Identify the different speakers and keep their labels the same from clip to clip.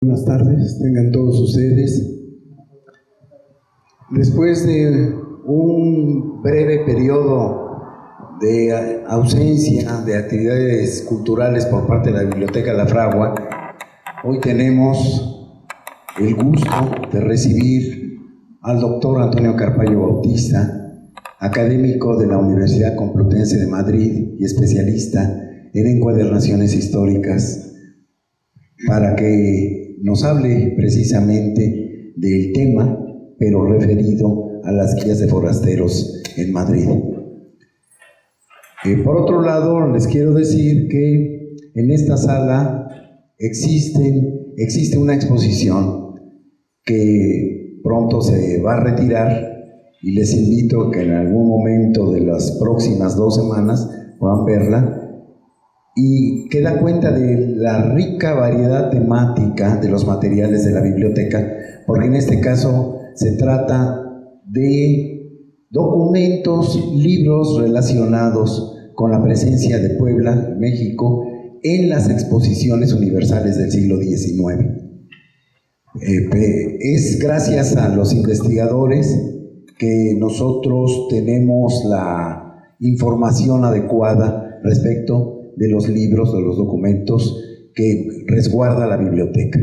Speaker 1: Buenas tardes, tengan todos ustedes. Después de un breve periodo de ausencia de actividades culturales por parte de la Biblioteca La Fragua, hoy tenemos el gusto de recibir al doctor Antonio Carpallo Bautista, académico de la Universidad Complutense de Madrid y especialista en encuadernaciones históricas, para que nos hable precisamente del tema, pero referido a las guías de forasteros en Madrid. Por otro lado, les quiero decir que en esta sala existe una exposición que pronto se va a retirar y les invito a que en algún momento de las próximas 2 semanas puedan verla, y que da cuenta de la rica variedad temática de los materiales de la biblioteca, porque en este caso se trata de documentos, libros relacionados con la presencia de Puebla, México, en las exposiciones universales del siglo XIX. Es gracias a los investigadores que nosotros tenemos la información adecuada respecto de los libros, de los documentos que resguarda la biblioteca.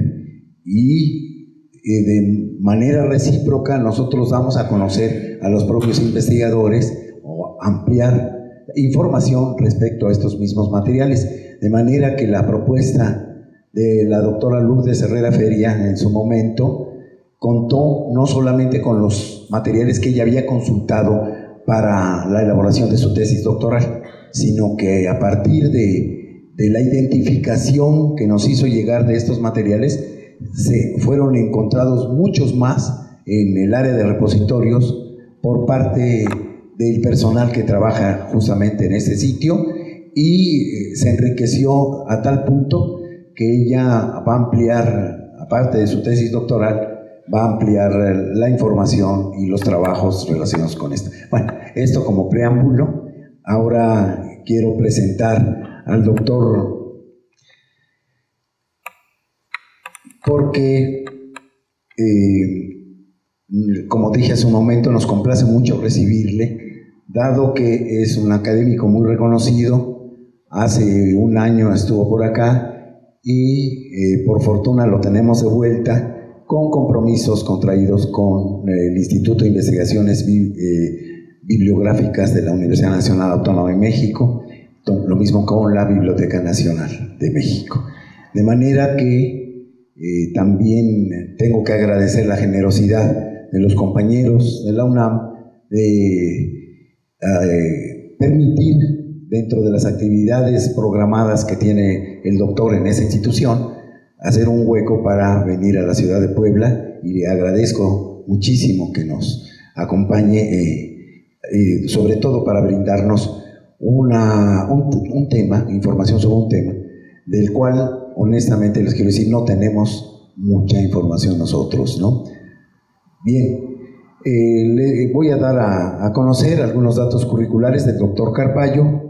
Speaker 1: Y de manera recíproca nosotros damos a conocer a los propios investigadores o ampliar información respecto a estos mismos materiales, de manera que la propuesta de la doctora Lourdes Herrera Feria en su momento contó no solamente con los materiales que ella había consultado para la elaboración de su tesis doctoral, sino que a partir de la identificación que nos hizo llegar de estos materiales, se fueron encontrados muchos más en el área de repositorios por parte del personal que trabaja justamente en este sitio, y se enriqueció a tal punto que ella va a ampliar, aparte de su tesis doctoral, va a ampliar la información y los trabajos relacionados con esto. Bueno, esto como preámbulo. Ahora quiero presentar al doctor, porque, como dije hace un momento, nos complace mucho recibirle, dado que es un académico muy reconocido. Hace un año estuvo por acá y por fortuna lo tenemos de vuelta, con compromisos contraídos con el Instituto de Investigaciones Bibliográficas de la Universidad Nacional Autónoma de México, lo mismo con la Biblioteca Nacional de México. De manera que también tengo que agradecer la generosidad de los compañeros de la UNAM de permitir, dentro de las actividades programadas que tiene el doctor en esa institución, hacer un hueco para venir a la ciudad de Puebla, y le agradezco muchísimo que nos acompañe, sobre todo para brindarnos un tema, información sobre un tema del cual, honestamente les quiero decir, no tenemos mucha información nosotros, ¿no? Bien, le voy a dar a conocer algunos datos curriculares del doctor Carpallo.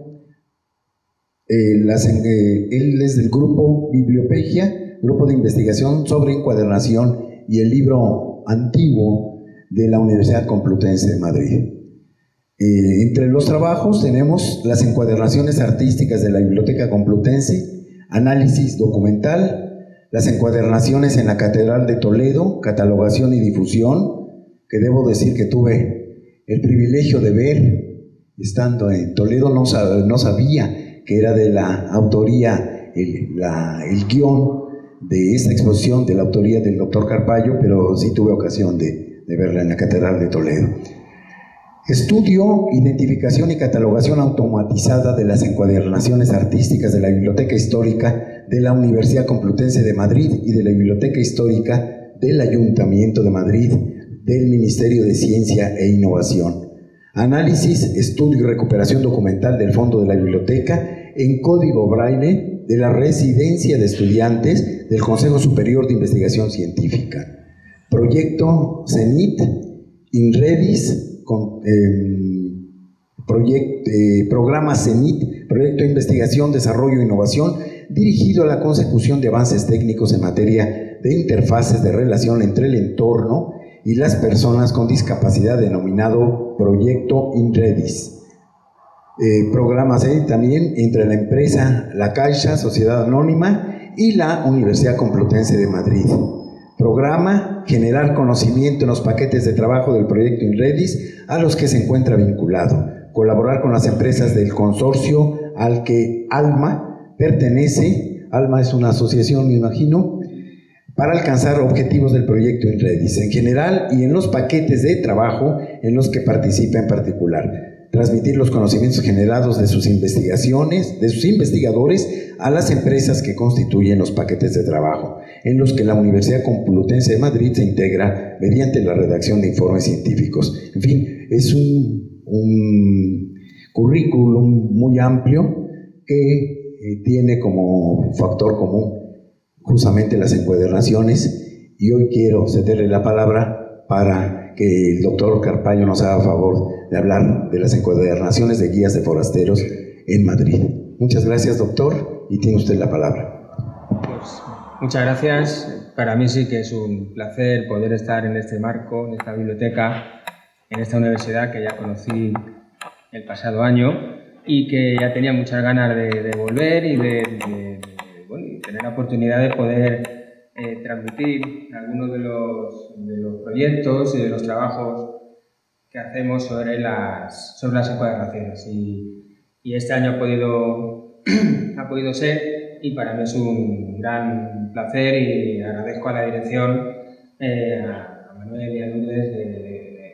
Speaker 1: Él es del grupo Bibliopegia, grupo de investigación sobre encuadernación y el libro antiguo de la Universidad Complutense de Madrid. Entre los trabajos tenemos las encuadernaciones artísticas de la Biblioteca Complutense, análisis documental, las encuadernaciones en la Catedral de Toledo, catalogación y difusión, que debo decir que tuve el privilegio de ver estando en Toledo. No sabía que era de la autoría, el guión de esta exposición, de la autoría del doctor Carpallo, pero sí tuve ocasión de verla en la Catedral de Toledo. Estudio, identificación y catalogación automatizada de las encuadernaciones artísticas de la Biblioteca Histórica de la Universidad Complutense de Madrid y de la Biblioteca Histórica del Ayuntamiento de Madrid, del Ministerio de Ciencia e Innovación. Análisis, estudio y recuperación documental del fondo de la biblioteca en código braille de la Residencia de Estudiantes del Consejo Superior de Investigación Científica. Proyecto CENIT, INREDIS, programa CENIT, Proyecto de Investigación, Desarrollo e Innovación dirigido a la consecución de avances técnicos en materia de interfaces de relación entre el entorno y las personas con discapacidad, denominado Proyecto INREDIS. Programas también entre la empresa La Caixa, Sociedad Anónima, y la Universidad Complutense de Madrid. Programa generar conocimiento en los paquetes de trabajo del proyecto INREDIS a los que se encuentra vinculado. Colaborar con las empresas del consorcio al que ALMA pertenece. ALMA es una asociación, me imagino, para alcanzar objetivos del proyecto INREDIS en general y en los paquetes de trabajo en los que participa en particular. Transmitir los conocimientos generados de sus investigaciones, de sus investigadores, a las empresas que constituyen los paquetes de trabajo, en los que la Universidad Complutense de Madrid se integra mediante la redacción de informes científicos. En fin, es un currículum muy amplio que tiene como factor común justamente las encuadernaciones, y hoy quiero cederle la palabra para que el doctor Carpallo nos haga favor de hablar de las encuadernaciones de guías de forasteros en Madrid. Muchas gracias, doctor, y tiene usted la palabra.
Speaker 2: Pues, muchas gracias. Para mí sí que es un placer poder estar en este marco, en esta biblioteca, en esta universidad que ya conocí el pasado año y que ya tenía muchas ganas de volver y de tener la oportunidad de poder transmitir algunos de los proyectos y de los trabajos que hacemos sobre las encuadernaciones. Y este año ha podido ser, y para mí es un gran placer, y agradezco a la dirección, a Manuel y a Lourdes,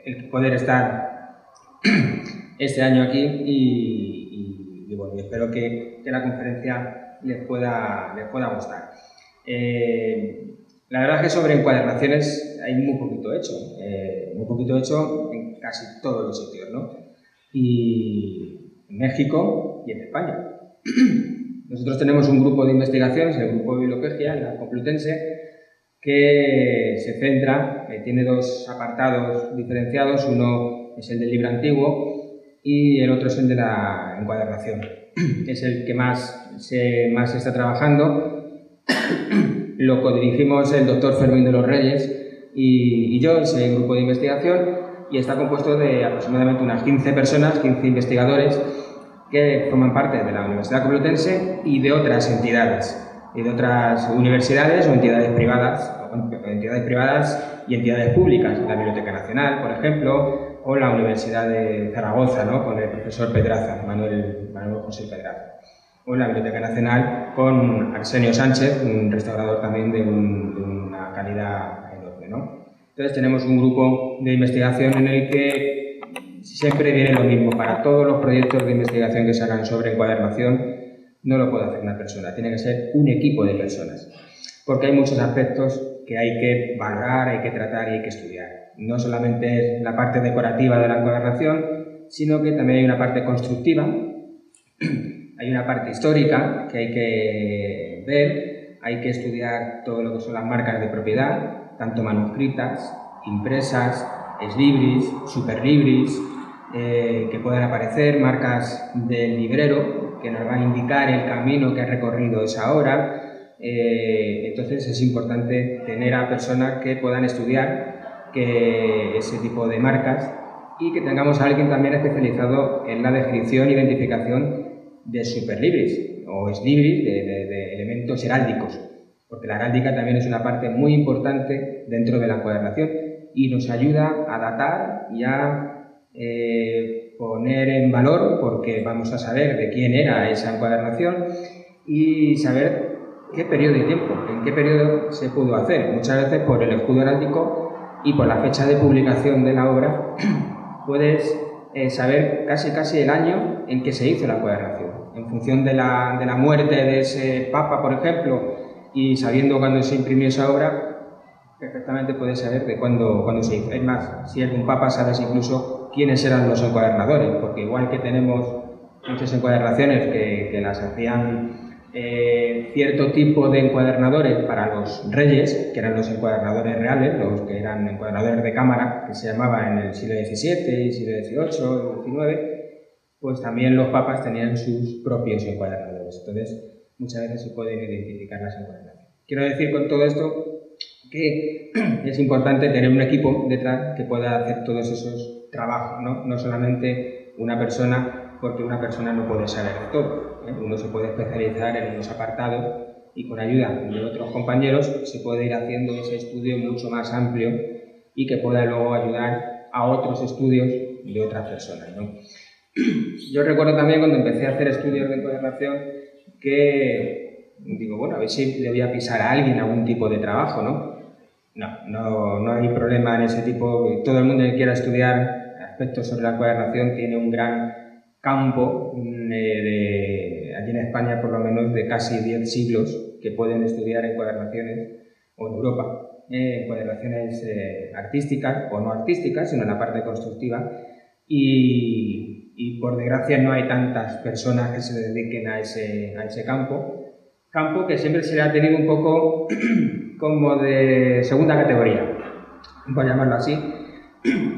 Speaker 2: el poder estar este año aquí, y bueno, espero que la conferencia les pueda gustar. La verdad es que sobre encuadernaciones hay muy poquito hecho en casi todos los sitios, ¿no? Y en México y en España. Nosotros tenemos un grupo de investigación, es el grupo de Bibliopegia, en la Complutense, que se centra, tiene dos apartados diferenciados, uno es el del libro antiguo y el otro es el de la encuadernación. Es el que más se está trabajando. Lo codirigimos el doctor Fermín de los Reyes y yo, ese grupo de investigación, y está compuesto de aproximadamente unas 15 personas, 15 investigadores, que forman parte de la Universidad Complutense y de otras entidades, y de otras universidades o entidades privadas y entidades públicas, la Biblioteca Nacional, por ejemplo, o la Universidad de Zaragoza, ¿no?, con el profesor Pedraza, Manuel José Pedraza, o la Biblioteca Nacional con Arsenio Sánchez, un restaurador también de una calidad enorme, ¿no? Entonces tenemos un grupo de investigación en el que siempre viene lo mismo. Para todos los proyectos de investigación que se hagan sobre encuadernación no lo puede hacer una persona, tiene que ser un equipo de personas, porque hay muchos aspectos que hay que valorar, hay que tratar y hay que estudiar. No solamente es la parte decorativa de la encuadernación, sino que también hay una parte constructiva, hay una parte histórica que hay que ver, hay que estudiar todo lo que son las marcas de propiedad, tanto manuscritas, impresas, ex libris, super libris, que puedan aparecer, marcas del librero, que nos van a indicar el camino que ha recorrido esa obra. Entonces es importante tener a personas que puedan estudiar ese tipo de marcas y que tengamos a alguien también especializado en la descripción e identificación de superlibris o ex libris, de elementos heráldicos, porque la heráldica también es una parte muy importante dentro de la encuadernación y nos ayuda a datar y a poner en valor, porque vamos a saber de quién era esa encuadernación y saber qué periodo de tiempo, en qué periodo se pudo hacer. Muchas veces por el escudo heráldico y por la fecha de publicación de la obra puedes saber casi el año en que se hizo la encuadernación. En función de la muerte de ese papa, por ejemplo, y sabiendo cuándo se imprimió esa obra, perfectamente puedes saber de cuándo se hizo. Es más, si es de un papa, sabes incluso quiénes eran los encuadernadores, porque igual que tenemos muchas encuadernaciones que las hacían cierto tipo de encuadernadores para los reyes, que eran los encuadernadores reales, los que eran encuadernadores de cámara, que se llamaban en el siglo XVII, siglo XVIII, XIX, pues también los papas tenían sus propios encuadernadores. Entonces, muchas veces se pueden identificar las encuadernaciones. Quiero decir con todo esto que es importante tener un equipo detrás que pueda hacer todos esos trabajos, no solamente una persona, porque una persona no puede saber de todo, ¿eh? Uno se puede especializar en unos apartados y con ayuda de otros compañeros se puede ir haciendo ese estudio mucho más amplio y que pueda luego ayudar a otros estudios de otras personas, ¿no? Yo recuerdo también cuando empecé a hacer estudios de encuadernación que digo, bueno, a ver si le voy a pisar a alguien algún tipo de trabajo, ¿no? No hay problema en ese tipo. Todo el mundo que quiera estudiar aspectos sobre la encuadernación tiene un gran campo allí en España, por lo menos de casi 10 siglos que pueden estudiar encuadernaciones, o en Europa, encuadernaciones artísticas o no artísticas, sino en la parte constructiva. Y por desgracia no hay tantas personas que se dediquen a ese campo que siempre se le ha tenido un poco como de segunda categoría, por llamarlo así.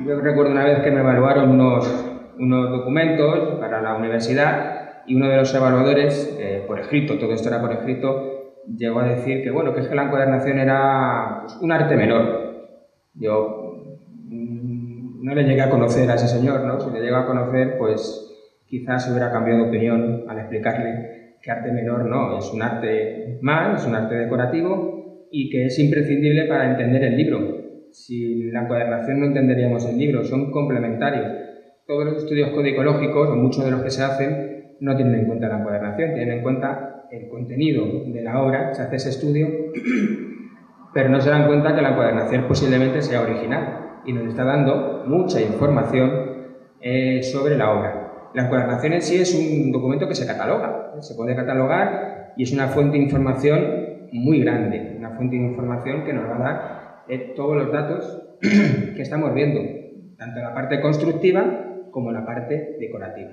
Speaker 2: Yo recuerdo una vez que me evaluaron unos documentos para la universidad y uno de los evaluadores, por escrito, todo esto era por escrito, llegó a decir que, bueno, que es que la encuadernación era pues, un arte menor. Yo no le llegué a conocer a ese señor, ¿no? Si le llegué a conocer, pues quizás hubiera cambiado de opinión al explicarle que arte menor no, es un arte más, es un arte decorativo y que es imprescindible para entender el libro. Sin la encuadernación no entenderíamos el libro, son complementarios. Todos los estudios codicológicos, o muchos de los que se hacen, no tienen en cuenta la encuadernación, tienen en cuenta el contenido de la obra, se hace ese estudio, pero no se dan cuenta que la encuadernación posiblemente sea original y nos está dando mucha información sobre la obra. La encuadernación en sí es un documento que se cataloga, se puede catalogar y es una fuente de información muy grande, una fuente de información que nos va a dar todos los datos que estamos viendo, tanto la parte constructiva como la parte decorativa.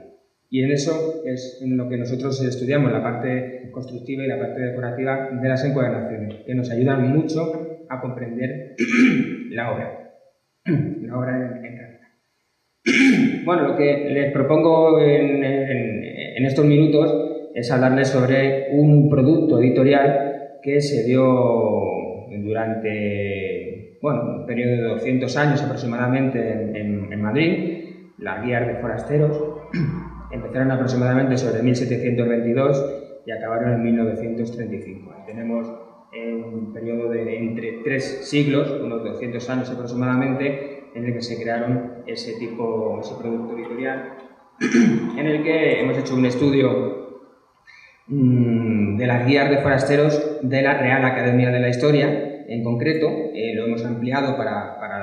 Speaker 2: Y en eso es en lo que nosotros estudiamos, la parte constructiva y la parte decorativa de las encuadernaciones, que nos ayudan mucho a comprender la obra en realidad. Bueno, lo que les propongo en estos minutos es hablarles sobre un producto editorial que se dio durante un periodo de 200 años aproximadamente en Madrid, las guías de forasteros. Empezaron aproximadamente sobre 1722 y acabaron en 1935. Tenemos un periodo de entre 3 siglos, unos 200 años aproximadamente, en el que se crearon ese producto editorial, en el que hemos hecho un estudio de las guías de forasteros de la Real Academia de la Historia, en concreto. Lo hemos ampliado para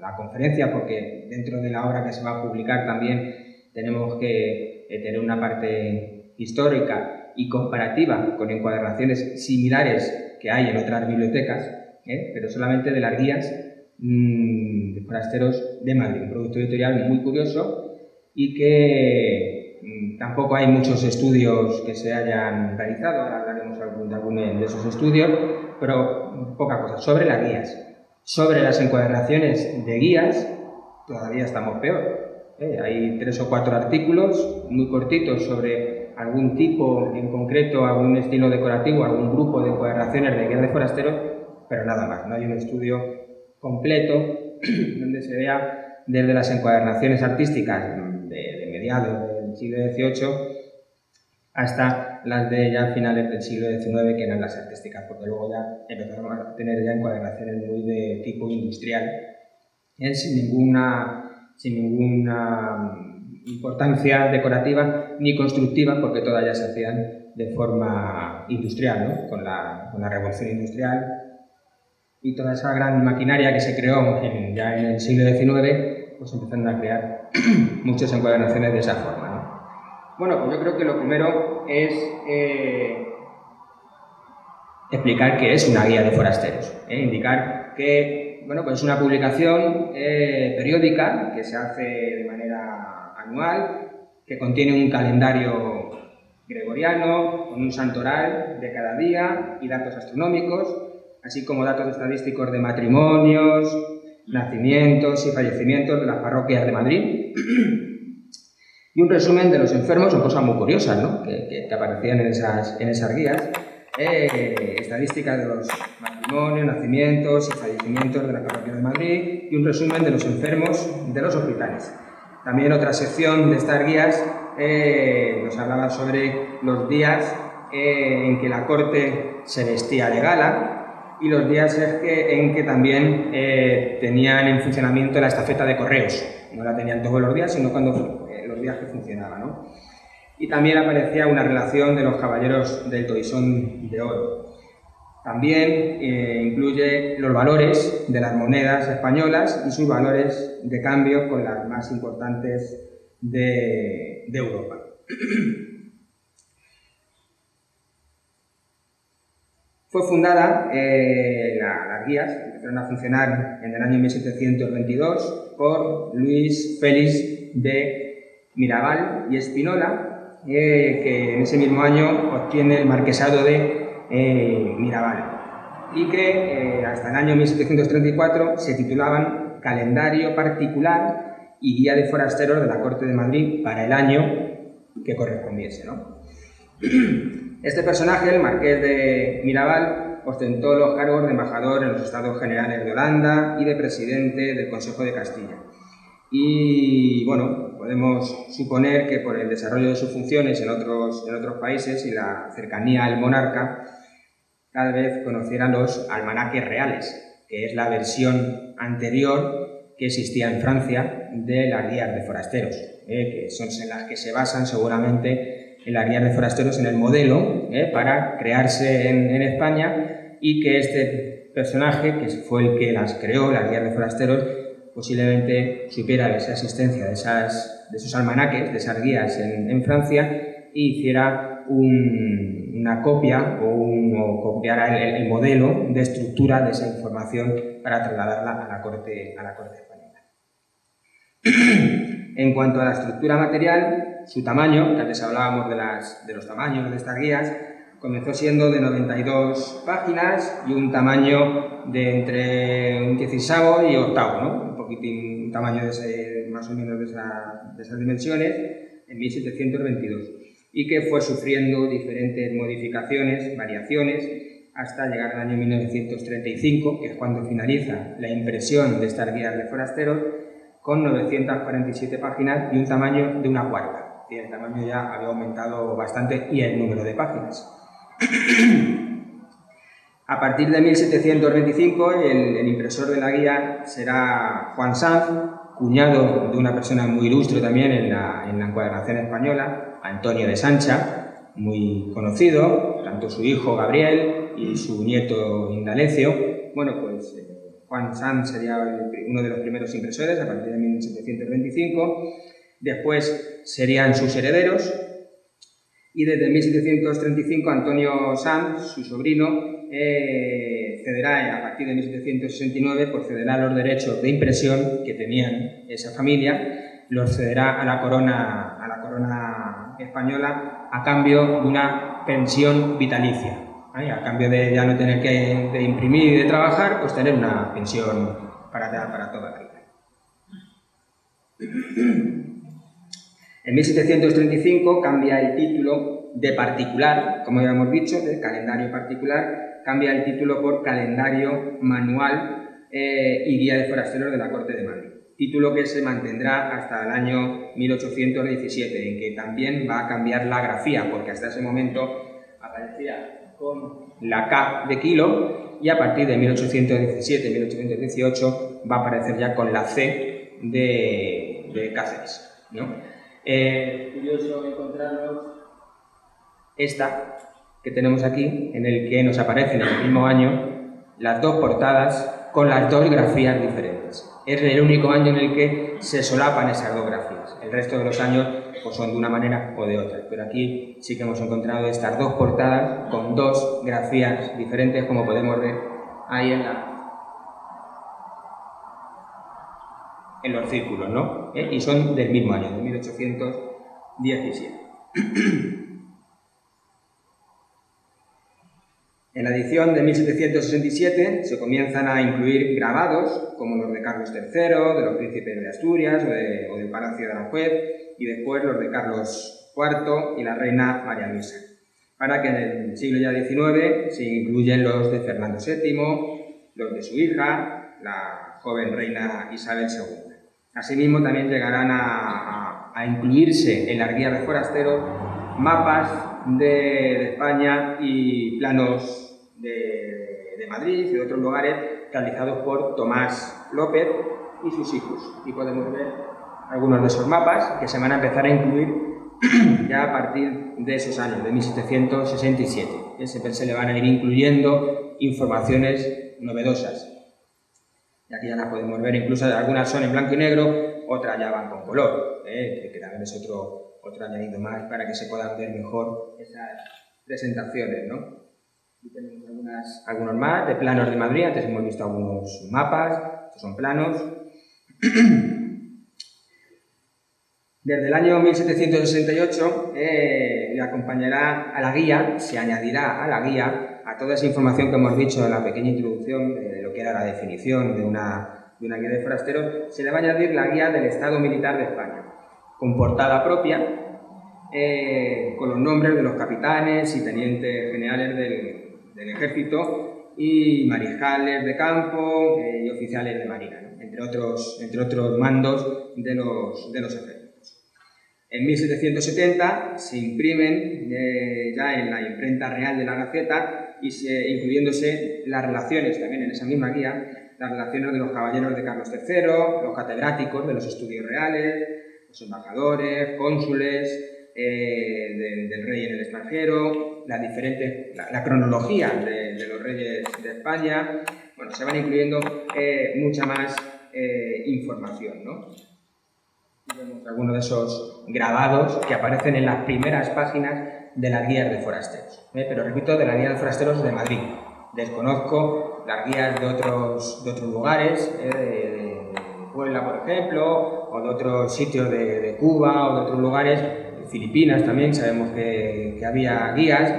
Speaker 2: la conferencia, porque dentro de la obra que se va a publicar también tenemos que tener una parte histórica y comparativa con encuadernaciones similares que hay en otras bibliotecas, pero solamente de las guías de forasteros de Madrid. Un producto editorial muy curioso y que tampoco hay muchos estudios que se hayan realizado. Ahora hablaremos de algunos de esos estudios, pero poca cosa. Sobre las guías. Sobre las encuadernaciones de guías, todavía estamos peor. Hay 3 o 4 artículos muy cortitos sobre algún tipo en concreto, algún estilo decorativo, algún grupo de encuadernaciones de guías de forasteros, pero nada más. No hay un estudio completo donde se vea desde las encuadernaciones artísticas de mediados del siglo XVIII hasta las de ya finales del siglo XIX, que eran las artísticas, porque luego ya empezaron a tener ya encuadernaciones muy de tipo industrial, sin ninguna importancia decorativa ni constructiva, porque todas ya se hacían de forma industrial, ¿no? Con la revolución industrial y toda esa gran maquinaria que se creó ya en el siglo XIX, pues empezaron a crear muchas encuadernaciones de esa forma, ¿no? Bueno, pues yo creo que lo primero es explicar qué es una guía de forasteros, indicar que pues es una publicación periódica que se hace de manera anual, que contiene un calendario gregoriano con un santoral de cada día y datos astronómicos, así como datos estadísticos de matrimonios, nacimientos y fallecimientos de las parroquias de Madrid. y un resumen de los enfermos, son cosas muy curiosas, ¿no?, que aparecían en esas guías, estadísticas de los matrimonios, nacimientos y fallecimientos de la parroquia de Madrid y un resumen de los enfermos de los hospitales. También otra sección de estas guías nos hablaba sobre los días en que la corte se vestía de gala y los días en que también tenían en funcionamiento la estafeta de correos. No la tenían todos los días, sino cuando los días que funcionaba, ¿no? Y también aparecía una relación de los caballeros del Toisón de Oro. También incluye los valores de las monedas españolas y sus valores de cambio con las más importantes de Europa. Fue fundada, las guías empezaron a funcionar en el año 1722 por Luis Félix de Mirabal y Espinola, que en ese mismo año obtiene el marquesado de Mirabal y que hasta el año 1734 se titulaban Calendario Particular y Guía de Forasteros de la Corte de Madrid para el año que correspondiese, ¿no? Este personaje, el marqués de Mirabal, ostentó los cargos de embajador en los Estados Generales de Holanda y de presidente del Consejo de Castilla. Y bueno, podemos suponer que por el desarrollo de sus funciones en otros países y la cercanía al monarca, tal vez conocieran los almanaques reales, que es la versión anterior que existía en Francia de las guías de forasteros, que son en las que se basan seguramente en las guías de forasteros en el modelo para crearse en España, y que este personaje, que fue el que las creó, las guías de forasteros, posiblemente supiera de esa existencia de esos almanaques, de esas guías en Francia, e hiciera una copia o copiara el modelo de estructura de esa información para trasladarla a la corte española. En cuanto a la estructura material, su tamaño, que antes hablábamos de los tamaños de estas guías, comenzó siendo de 92 páginas y un tamaño de entre un 16avo y octavo, ¿no? Un tamaño más o menos de esas dimensiones, en 1722, y que fue sufriendo diferentes modificaciones, variaciones, hasta llegar al año 1935, que es cuando finaliza la impresión de estas guías de forasteros, con 947 páginas y un tamaño de una cuarta. Y el tamaño ya había aumentado bastante y el número de páginas. A partir de 1725, el impresor de la guía será Juan Sanz, cuñado de una persona muy ilustre también en la encuadernación española, Antonio de Sancha, muy conocido, tanto su hijo Gabriel y su nieto Indalecio. Bueno, pues Juan Sanz sería uno de los primeros impresores a partir de 1725, después serían sus herederos, y desde 1735 Antonio Sanz, su sobrino, cederá a partir de 1769, por cederá los derechos de impresión que tenían esa familia, los cederá a la corona española a cambio de una pensión vitalicia. A cambio de ya no tener de imprimir y de trabajar, pues tener una pensión para toda la vida. En 1735 cambia el título de particular, como ya hemos dicho, de calendario particular, cambia el título por calendario manual y guía de forasteros de la Corte de Madrid. Título que se mantendrá hasta el año 1817, en que también va a cambiar la grafía, porque hasta ese momento aparecía con la K de kilo y a partir de 1817-1818 va a aparecer ya con la C de Cáceres, ¿no? Curioso encontrarnos esta que tenemos aquí, en el que nos aparecen en el mismo año las dos portadas con las dos grafías diferentes. Es el único año en el que se solapan esas dos grafías. El resto de los años pues son de una manera o de otra, pero aquí sí que hemos encontrado estas dos portadas con dos grafías diferentes, como podemos ver ahí en los círculos, ¿no? Y son del mismo año, de 1817. En la edición de 1767 se comienzan a incluir grabados, como los de Carlos III, de los príncipes de Asturias o del Palacio de Aranjuez, y después los de Carlos IV y la reina María Luisa. Para que en el siglo ya XIX se incluyen los de Fernando VII, los de su hija, la joven reina Isabel II. Asimismo, también llegarán a incluirse en las guías de forasteros mapas de España y planos de Madrid y de otros lugares realizados por Tomás López y sus hijos. Y podemos ver algunos de esos mapas que se van a empezar a incluir ya a partir de esos años, de 1767. Siempre se le van a ir incluyendo informaciones novedosas. Y aquí ya las podemos ver, incluso algunas son en blanco y negro, otras ya van con color, que también es otro añadido más para que se puedan ver mejor esas presentaciones, ¿no? Aquí tenemos algunos más de planos de Madrid. Antes hemos visto algunos mapas, estos son planos. Desde el año 1768 le acompañará a la guía, se añadirá a la guía a toda esa información que hemos dicho en la pequeña introducción de lo que era la definición de una guía de forasteros, se le va a añadir la guía del Estado Militar de España, con portada propia, con los nombres de los capitanes y tenientes generales del ejército y mariscales de campo y oficiales de marina, ¿no? entre otros mandos de los ejércitos. En 1770 se imprimen ya en la imprenta real de la Gaceta incluyéndose las relaciones, también en esa misma guía, las relaciones de los caballeros de Carlos III, los catedráticos de los estudios reales, los embajadores, cónsules del rey en el extranjero, la cronología de los reyes de España. Bueno, se van incluyendo mucha más información, ¿no? Vemos algunos de esos grabados que aparecen en las primeras páginas de las guías de forasteros. Pero repito, de las guías de forasteros de Madrid. Desconozco las guías de otros lugares, de Puebla, por ejemplo, o de otros sitios de Cuba, o de otros lugares, Filipinas también, sabemos que había guías.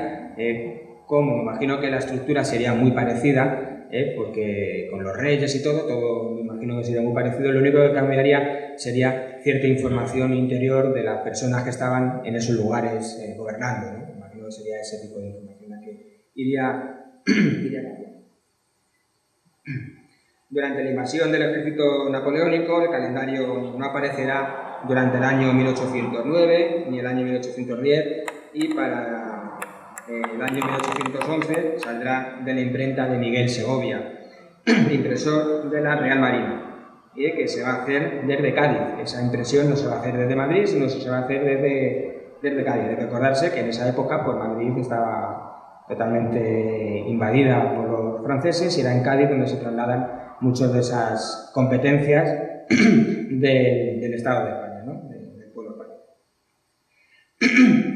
Speaker 2: Como me imagino que la estructura sería muy parecida, porque con los reyes y todo me imagino que sería muy parecido. Lo único que cambiaría sería cierta información interior de las personas que estaban en esos lugares gobernando, ¿no? Me imagino que sería ese tipo de información la que iría cambiando. Durante la invasión del ejército napoleónico, el calendario no aparecerá durante el año 1809 ni el año 1810, y para el año 1811 saldrá de la imprenta de Miguel Segovia, impresor de la Real Marina, que se va a hacer desde Cádiz. Esa impresión no se va a hacer desde Madrid, sino se va a hacer desde Cádiz. Hay que recordarse que en esa época pues, Madrid estaba totalmente invadida por los franceses y era en Cádiz donde se trasladan muchas de esas competencias del Estado de España, ¿no? del pueblo español.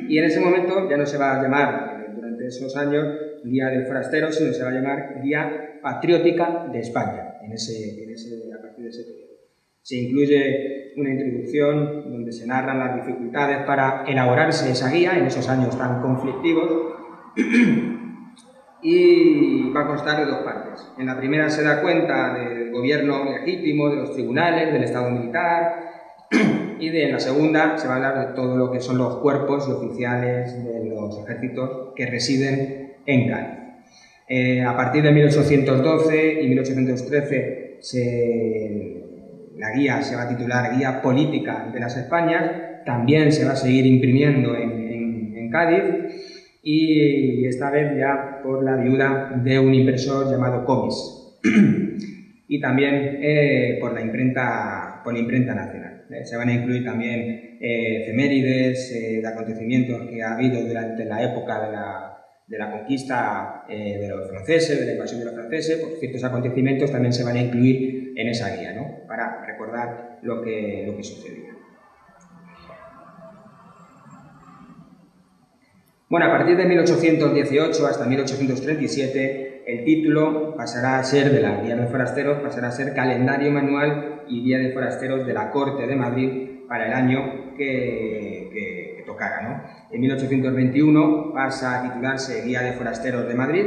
Speaker 2: Y en ese momento ya no se va a llamar, durante esos años, Guía de Forasteros, sino se va a llamar Guía Patriótica de España, a partir de ese periodo. Se incluye una introducción donde se narran las dificultades para elaborarse esa guía en esos años tan conflictivos, y va a constar de dos partes. En la primera se da cuenta del gobierno legítimo, de los tribunales, del Estado militar, y en la segunda se va a hablar de todo lo que son los cuerpos y oficiales de los ejércitos que residen en Cádiz. A partir de 1812 y 1813 la guía se va a titular Guía Política de las Españas. También se va a seguir imprimiendo en Cádiz, y esta vez ya por la viuda de un impresor llamado Comis, y también por la imprenta nacional. Se van a incluir también efemérides de acontecimientos que ha habido durante la época de la conquista de los franceses, de la invasión de los franceses. Pues ciertos acontecimientos también se van a incluir en esa guía, ¿no? Para recordar lo que sucedía. Bueno, a partir de 1818 hasta 1837, el título pasará a ser, de la Guía de Forasteros, pasará a ser Calendario Manual y Guía de Forasteros de la Corte de Madrid para el año que tocara, ¿no? En 1821 pasa a titularse Guía de Forasteros de Madrid,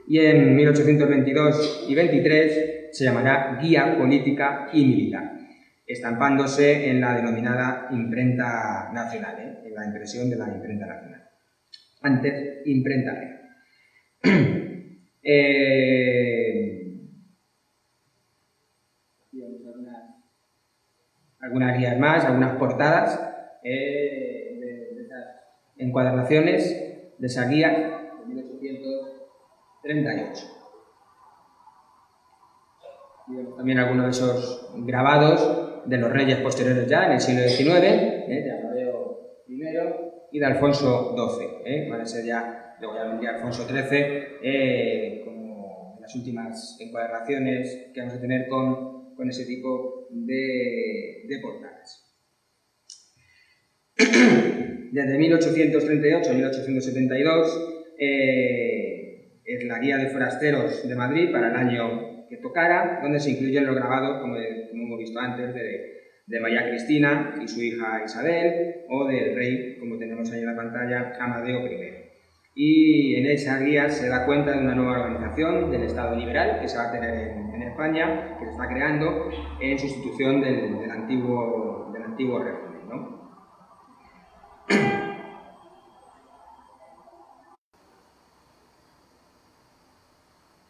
Speaker 2: y en 1822 y 23 se llamará Guía Política y Militar, estampándose en la denominada imprenta nacional, en la impresión de la imprenta nacional. Antes, imprenta real. Algunas guías más, algunas portadas de esas encuadernaciones de esa guía de 1838. Y vemos también algunos de esos grabados de los reyes posteriores ya en el siglo XIX, de Amadeo I y de Alfonso XII. Van a ser ya, luego ya vendría Alfonso XIII, como las últimas encuadernaciones que vamos a tener con ese tipo de portadas. Desde 1838 a 1872 es la Guía de Forasteros de Madrid para el año que tocara, donde se incluyen los grabados, como hemos visto antes, de María Cristina y su hija Isabel, o del rey, como tenemos ahí en la pantalla, Amadeo I. Y en esa guía se da cuenta de una nueva organización del Estado liberal que se va a tener en España, que se está creando en sustitución del antiguo régimen, ¿no?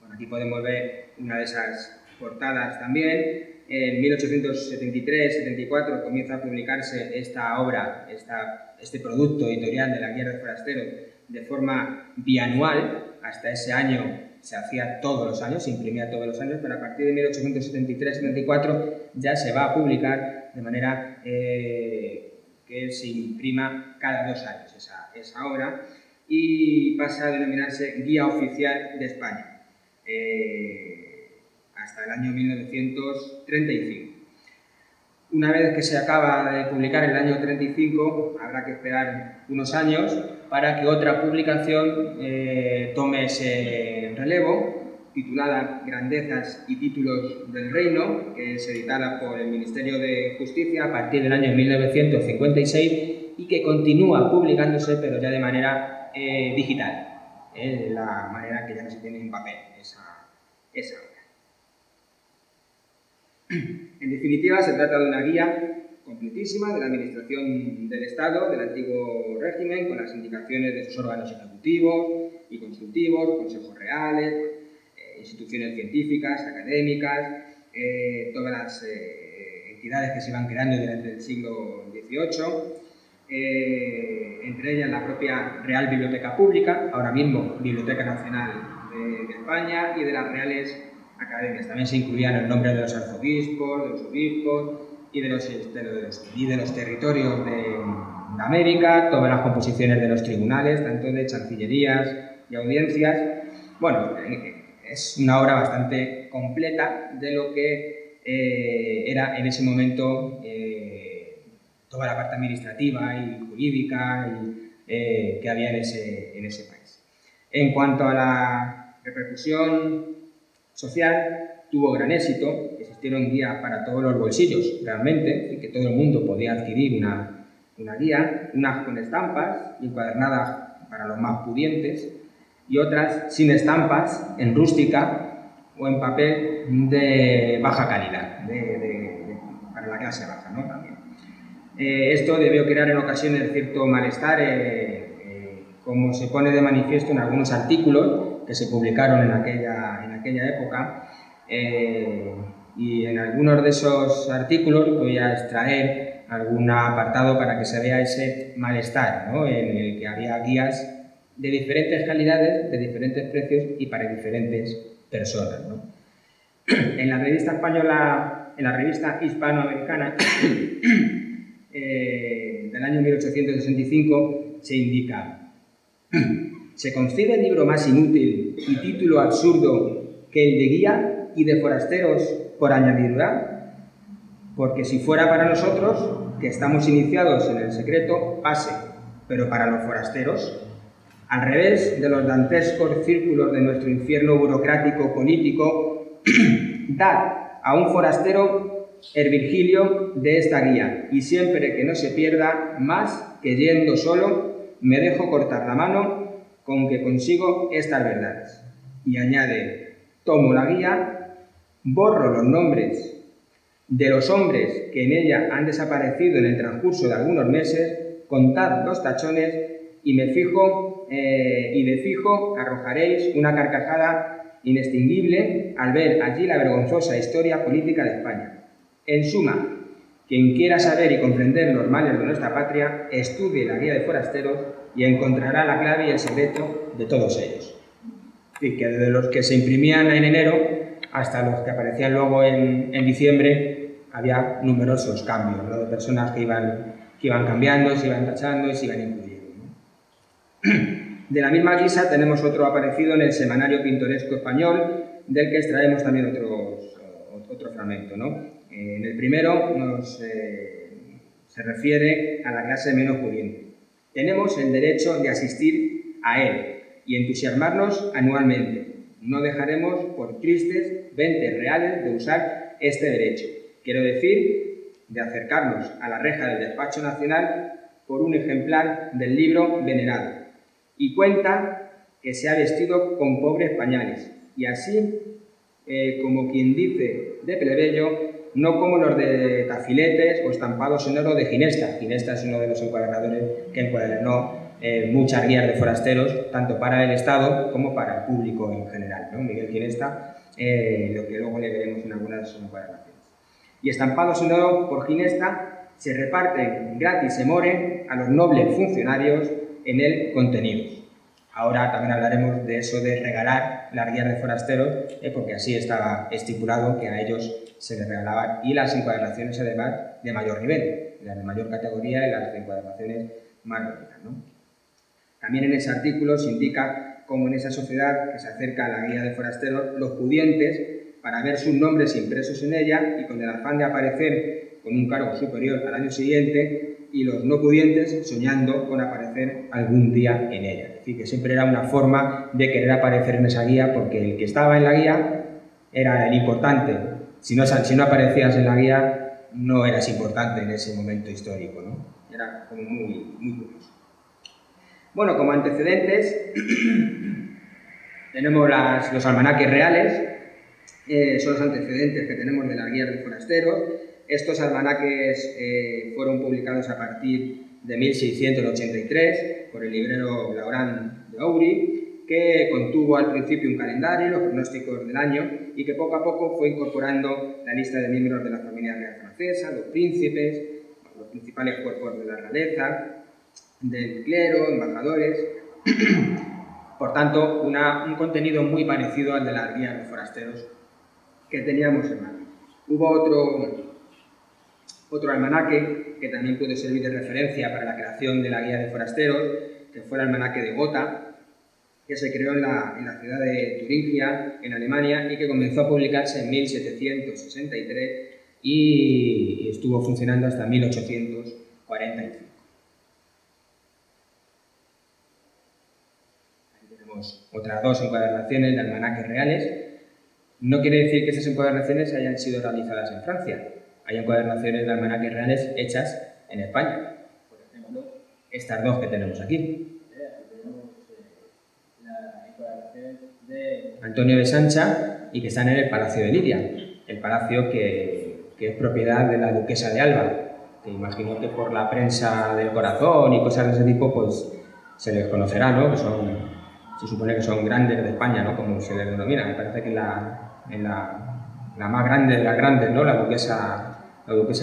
Speaker 2: Bueno, aquí podemos ver una de esas portadas también. En 1873-74 comienza a publicarse esta obra, este producto editorial de la Guía de Forasteros de forma bianual. Hasta ese año se hacía todos los años, se imprimía todos los años, pero a partir de 1873-74 ya se va a publicar de manera que se imprima cada 2 años esa obra, y pasa a denominarse Guía Oficial de España hasta el año 1935. Una vez que se acaba de publicar el año 35, habrá que esperar unos años para que otra publicación tome ese relevo, titulada Grandezas y Títulos del Reino, que es editada por el Ministerio de Justicia a partir del año 1956 y que continúa publicándose, pero ya de manera digital, de la manera que ya no se tiene en papel esa obra. En definitiva, se trata de una guía completísima de la administración del Estado, del antiguo régimen, con las indicaciones de sus órganos ejecutivos y consultivos, consejos reales, instituciones científicas, académicas, todas las entidades que se van creando durante el siglo XVIII, entre ellas la propia Real Biblioteca Pública, ahora mismo Biblioteca Nacional de España, y de las Reales Academias. También se incluían el nombre de los arzobispos, de los obispos y de los territorios de América, todas las composiciones de los tribunales, tanto de chancillerías y audiencias. Bueno, es una obra bastante completa de lo que era en ese momento toda la parte administrativa y jurídica que había en ese país. En cuanto a la repercusión social, tuvo gran éxito. Existieron guías para todos los bolsillos, realmente, y que todo el mundo podía adquirir una guía, unas con estampas y encuadernadas para los más pudientes, y otras sin estampas, en rústica o en papel de baja calidad, para la clase baja, ¿no? También. Esto debió crear en ocasiones cierto malestar, como se pone de manifiesto en algunos artículos que se publicaron en aquella época, y en algunos de esos artículos voy a extraer algún apartado para que se vea ese malestar, ¿no? En el que había guías de diferentes calidades, de diferentes precios y para diferentes personas, ¿no? En la revista española, en la revista hispanoamericana del año 1865 se indica: ¿se concibe el libro más inútil y título absurdo que el de guía y de forasteros por añadidura? Porque si fuera para nosotros, que estamos iniciados en el secreto, pase, pero para los forasteros, al revés de los dantescos círculos de nuestro infierno burocrático político, dad a un forastero el Virgilio de esta guía, y siempre que no se pierda más que yendo solo, me dejo cortar la mano con que consigo estas verdades. Y añade, tomo la guía, borro los nombres de los hombres que en ella han desaparecido en el transcurso de algunos meses, contad los tachones y de fijo arrojaréis una carcajada inextinguible al ver allí la vergonzosa historia política de España. En suma, quien quiera saber y comprender los males de nuestra patria, estudie la guía de forasteros y encontrará la clave y el secreto de todos ellos. Y que desde los que se imprimían en enero hasta los que aparecían luego en diciembre, había numerosos cambios, ¿no? De personas que iban cambiando, se iban tachando y se iban incluyendo, ¿no? De la misma guisa tenemos otro aparecido en el Semanario Pintoresco Español, del que extraemos también otro fragmento, ¿no? En el primero se refiere a la clase menos pudiente. Tenemos el derecho de asistir a él y entusiasmarnos anualmente. No dejaremos por tristes 20 reales de usar este derecho. Quiero decir, de acercarnos a la reja del Despacho Nacional por un ejemplar del libro venerado. Y cuenta que se ha vestido con pobres pañales, y así, como quien dice de plebeyo, no como los de tafiletes o estampados en oro de Ginesta. Ginesta es uno de los encuadernadores que encuadernó muchas guías de forasteros, tanto para el Estado como para el público en general, ¿no? Miguel Ginesta, lo que luego le veremos en algunas encuadernaciones. Y estampados en oro por Ginesta se reparten gratis more a los nobles funcionarios en el contenido. Ahora también hablaremos de eso de regalar las guías de forasteros, porque así estaba estipulado que a ellos se les regalaban, y las encuadernaciones además de mayor nivel, las de mayor categoría y las encuadernaciones más bonitas, ¿no? También en ese artículo se indica cómo en esa sociedad que se acerca a la guía de forasteros, los pudientes, para ver sus nombres impresos en ella y con el afán de aparecer con un cargo superior al año siguiente, y los no pudientes soñando con aparecer algún día en ella. Es decir, que siempre era una forma de querer aparecer en esa guía, porque el que estaba en la guía era el importante. Si no aparecías en la guía, no eras importante en ese momento histórico, ¿no? Era como muy, muy curioso. Bueno, como antecedentes, tenemos los almanaques reales. Son los antecedentes que tenemos de las guías de forasteros. Estos almanaques fueron publicados a partir de 1683 por el librero Laurent de Oury, que contuvo al principio un calendario, los pronósticos del año, y que poco a poco fue incorporando la lista de miembros de la familia real francesa, los príncipes, los principales cuerpos de la realeza, del clero, embajadores. Por tanto, un contenido muy parecido al de las guías de forasteros que teníamos en mano. Hubo otro almanaque que también puede servir de referencia para la creación de la guía de forasteros, que fue el almanaque de Gotha, que se creó en la ciudad de Turingia, en Alemania, y que comenzó a publicarse en 1763 y estuvo funcionando hasta 1845. Aquí tenemos otras dos encuadernaciones de almanaques reales. No quiere decir que estas encuadernaciones hayan sido realizadas en Francia. Hay encuadernaciones de almanaques reales hechas en España. Por ejemplo, estas dos que tenemos aquí. Tenemos las encuadernaciones de Antonio de Sancha y que están en el Palacio de Liria, el palacio que es propiedad de la duquesa de Alba, que imagino que por la prensa del corazón y cosas de ese tipo, pues se les conocerá, ¿no? Que se supone que son grandes de España, ¿no? Como se les denomina. Me parece que la más grande de las grandes, ¿no? La duquesa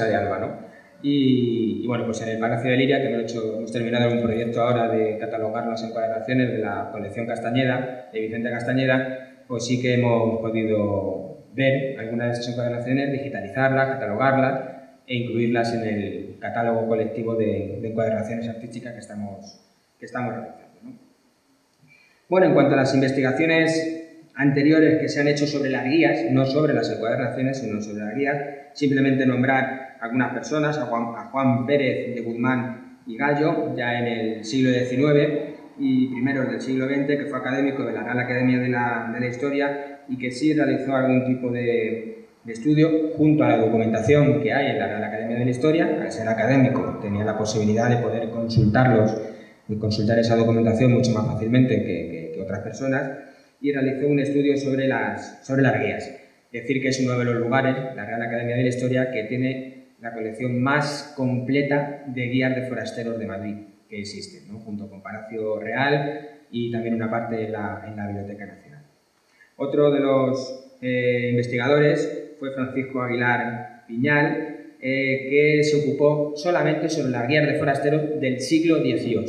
Speaker 2: de Alba, ¿no? Y bueno, pues en el Palacio de Liria, que hemos terminado un proyecto ahora de catalogar las encuadernaciones de la colección Castañeda, de Vicente Castañeda, pues sí que hemos podido ver algunas de esas encuadernaciones, digitalizarlas, catalogarlas e incluirlas en el catálogo colectivo de encuadernaciones artísticas que estamos realizando, ¿no? Bueno, en cuanto a las investigaciones anteriores que se han hecho sobre las guías, no sobre las encuadernaciones, sino sobre las guías, simplemente nombrar algunas personas, a Juan Pérez de Guzmán y Gallo, ya en el siglo XIX y primeros del siglo XX, que fue académico de la Real Academia de la Historia y que sí realizó algún tipo de estudio junto a la documentación que hay en la Real Academia de la Historia. Al ser académico tenía la posibilidad de poder consultarlos y consultar esa documentación mucho más fácilmente que otras personas. y realizó un estudio sobre las guías. Decir que es uno de los lugares, la Real Academia de la Historia, que tiene la colección más completa de guías de forasteros de Madrid que existen, ¿no? Junto con Palacio Real y también una parte en la Biblioteca Nacional. Otro de los investigadores fue Francisco Aguilar Piñal, que se ocupó solamente sobre las guías de forasteros del siglo XVIII,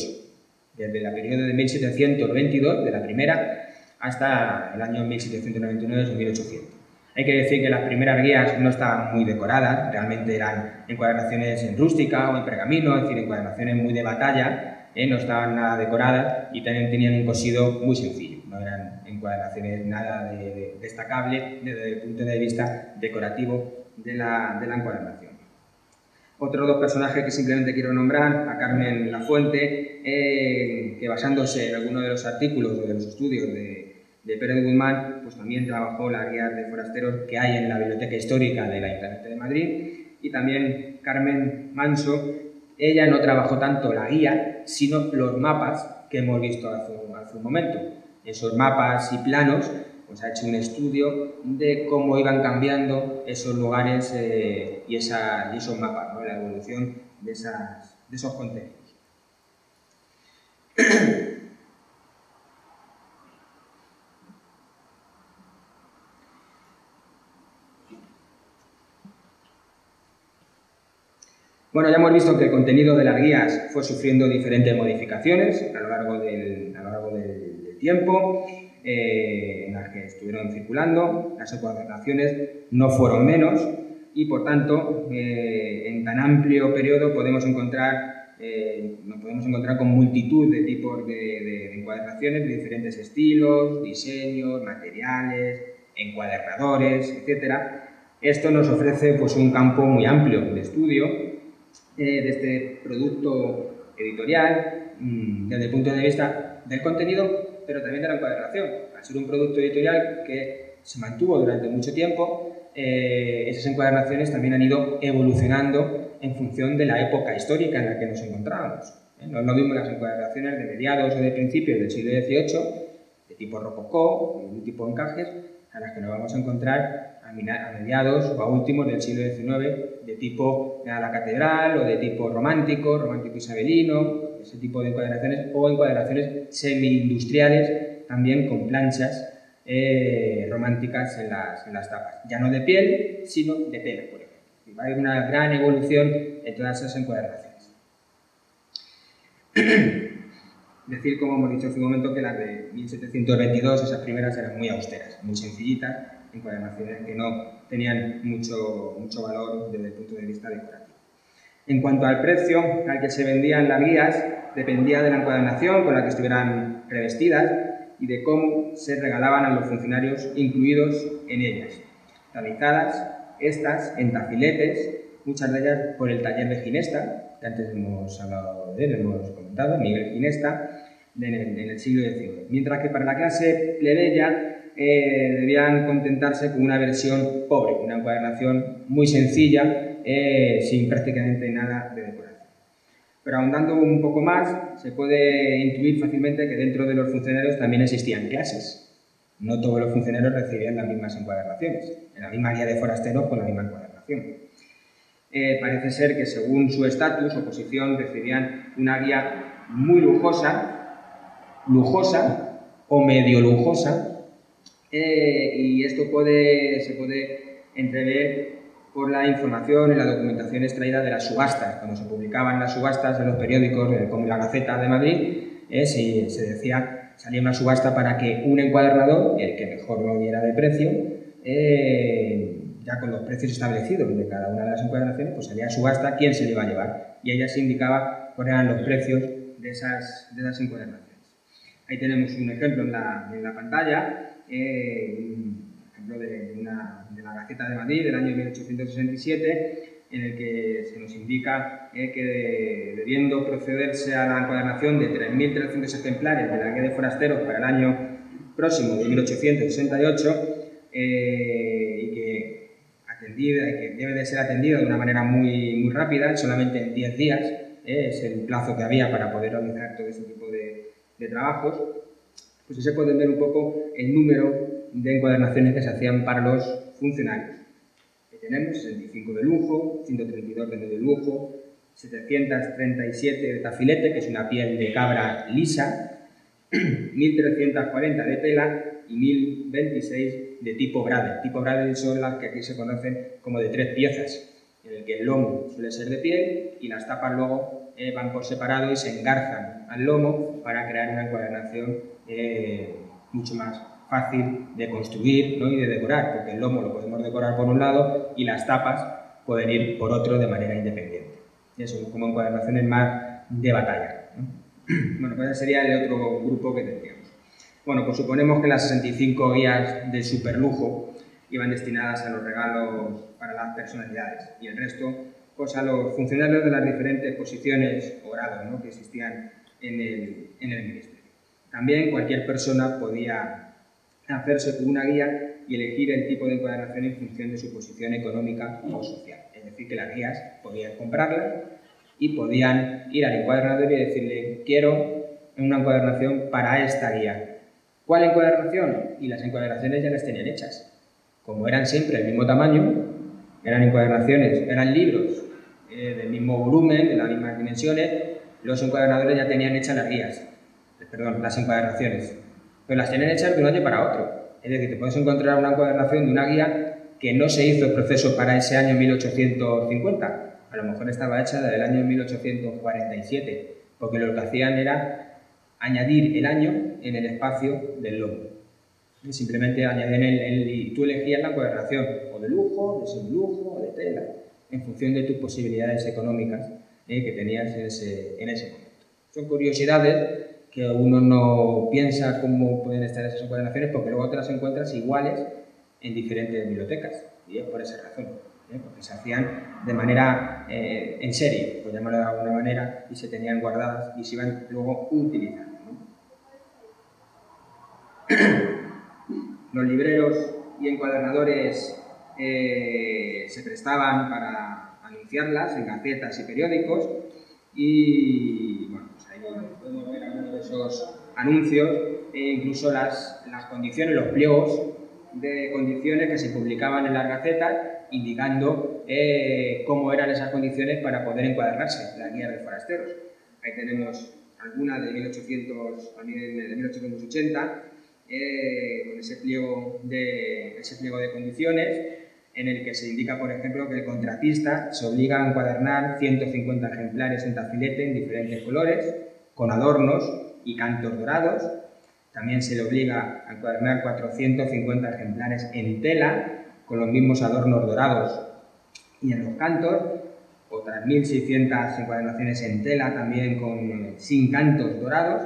Speaker 2: desde el periodo de 1722, de la primera, hasta el año 1799 o 1800. Hay que decir que las primeras guías no estaban muy decoradas, realmente eran encuadernaciones en rústica o en pergamino, es decir, encuadernaciones muy de batalla, no estaban nada decoradas y también tenían un cosido muy sencillo, no eran encuadernaciones nada destacable desde el punto de vista decorativo de la encuadernación. Otros dos personajes que simplemente quiero nombrar, a Carmen Lafuente, que basándose en algunos de los artículos o de los estudios de Pérez Guzmán, pues también trabajó las guías de forasteros que hay en la Biblioteca Histórica del Ayuntamiento de Madrid, y también Carmen Manso, ella no trabajó tanto la guía, sino los mapas que hemos visto hace un momento. Esos mapas y planos, pues ha hecho un estudio de cómo iban cambiando esos lugares y esos mapas, ¿no? La evolución de esos contenidos. Bueno, ya hemos visto que el contenido de las guías fue sufriendo diferentes modificaciones a lo largo del tiempo, en las que estuvieron circulando. Las encuadernaciones no fueron menos y, por tanto, en tan amplio periodo nos podemos encontrar con multitud de tipos de encuadernaciones de diferentes estilos, diseños, materiales, encuadernadores, etc. Esto nos ofrece pues, un campo muy amplio de estudio de este producto editorial desde el punto de vista del contenido, pero también de la encuadernación. Al ser un producto editorial que se mantuvo durante mucho tiempo, esas encuadernaciones también han ido evolucionando en función de la época histórica en la que nos encontrábamos. No es lo mismo las encuadernaciones de mediados o de principios del siglo XVIII, de tipo rococó, de tipo encajes, a las que nos vamos a encontrar a mediados o a últimos del siglo XIX, de tipo a la catedral o de tipo romántico isabelino, ese tipo de encuadernaciones, o encuadernaciones semi-industriales, también con planchas románticas en las tapas. Ya no de piel, sino de tela, por ejemplo. Y va a haber una gran evolución en todas esas encuadernaciones. Decir, como hemos dicho hace un momento, que las de 1722, esas primeras, eran muy austeras, muy sencillitas, encuadernaciones que no tenían mucho valor desde el punto de vista decorativo. En cuanto al precio al que se vendían las guías, dependía de la encuadernación con la que estuvieran revestidas y de cómo se regalaban a los funcionarios incluidos en ellas. Realizadas estas en tafiletes, muchas de ellas por el taller de Ginesta, que antes hemos hablado de él, hemos comentado, Miguel Ginesta, en el siglo XIX. Mientras que para la clase plebeya debían contentarse con una versión pobre, una encuadernación muy sencilla, sin prácticamente nada de decoración. Pero ahondando un poco más, se puede intuir fácilmente que dentro de los funcionarios también existían clases. No todos los funcionarios recibían las mismas encuadernaciones, en la misma guía de forasteros con la misma encuadernación. Parece ser que según su estatus o posición recibían una guía muy lujosa o medio lujosa, y esto se puede entrever por la información y la documentación extraída de las subastas. Cuando se publicaban las subastas en los periódicos, como la Gaceta de Madrid, se decía, salía una subasta para que un encuadernador, el que mejor lo diera de precio, ya con los precios establecidos de cada una de las encuadernaciones, pues salía a subasta quién se le iba a llevar. Y ella se indicaba cuáles eran los precios de esas encuadernaciones. Ahí tenemos un ejemplo en la pantalla, un ejemplo de la Gaceta de Madrid del año 1867, en el que se nos indica que debiendo procederse a la encuadernación de 3.300 ejemplares de la guía de forasteros para el año próximo de 1868, y que debe de ser atendida de una manera muy rápida, solamente en 10 días, es el plazo que había para poder realizar todo ese tipo de trabajos, pues ahí se pueden ver un poco el número de encuadernaciones que se hacían para los funcionarios. Que tenemos 65 de lujo, 132 de medio lujo, 737 de tafilete, que es una piel de cabra lisa, 1340 de tela y 1026 de tipo Bradel. Tipo Bradel son las que aquí se conocen como de 3 piezas, en el que el lomo suele ser de piel y las tapas luego van por separado y se engarzan al lomo para crear una encuadernación mucho más fácil de construir, ¿no? Y de decorar, porque el lomo lo podemos decorar por un lado y las tapas pueden ir por otro de manera independiente. Eso, como encuadernaciones más de batalla, ¿no? Bueno, pues ese sería el otro grupo que tendríamos. Bueno, pues suponemos que las 65 guías de superlujo iban destinadas a los regalos para las personalidades y el resto pues a los funcionarios de las diferentes posiciones o grados, ¿no? Que existían en el ministerio. También cualquier persona podía hacerse con una guía y elegir el tipo de encuadernación en función de su posición económica o social. Es decir, que las guías podían comprarlas y podían ir al encuadernador y decirle: quiero una encuadernación para esta guía. ¿Cuál encuadernación? Y las encuadernaciones ya las tenían hechas. Como eran siempre del mismo tamaño, eran encuadernaciones, eran libros del mismo volumen, de las mismas dimensiones, los encuadernadores ya tenían hechas las guías, perdón, las encuadernaciones, pero las tenían hechas de un año para otro. Es decir, te puedes encontrar una encuadernación de una guía que no se hizo el proceso para ese año 1850, a lo mejor estaba hecha desde el año 1847, porque lo que hacían era añadir el año en el espacio del lomo. Y simplemente añadían y tú elegías la encuadernación, o de lujo, de sublujo, o de tela, en función de tus posibilidades económicas que tenías en ese momento. Son curiosidades que uno no piensa cómo pueden estar esas encuadernaciones, porque luego te las encuentras iguales en diferentes bibliotecas, y es por esa razón, porque se hacían de manera en serie, por llamarlo de alguna manera, y se tenían guardadas y se iban luego utilizando, ¿no? Los libreros y encuadernadores se prestaban para anunciarlas en gacetas y periódicos y, bueno, pues ahí podemos ver algunos de esos anuncios e incluso las condiciones, los pliegos de condiciones que se publicaban en las gacetas indicando cómo eran esas condiciones para poder encuadernarse la guía de forasteros. Ahí tenemos algunas de 1880 con ese pliego de condiciones en el que se indica, por ejemplo, que el contratista se obliga a encuadernar 150 ejemplares en tafilete en diferentes colores, con adornos y cantos dorados. También se le obliga a encuadernar 450 ejemplares en tela, con los mismos adornos dorados y en los cantos, otras 1.600 encuadernaciones en tela, también sin cantos dorados,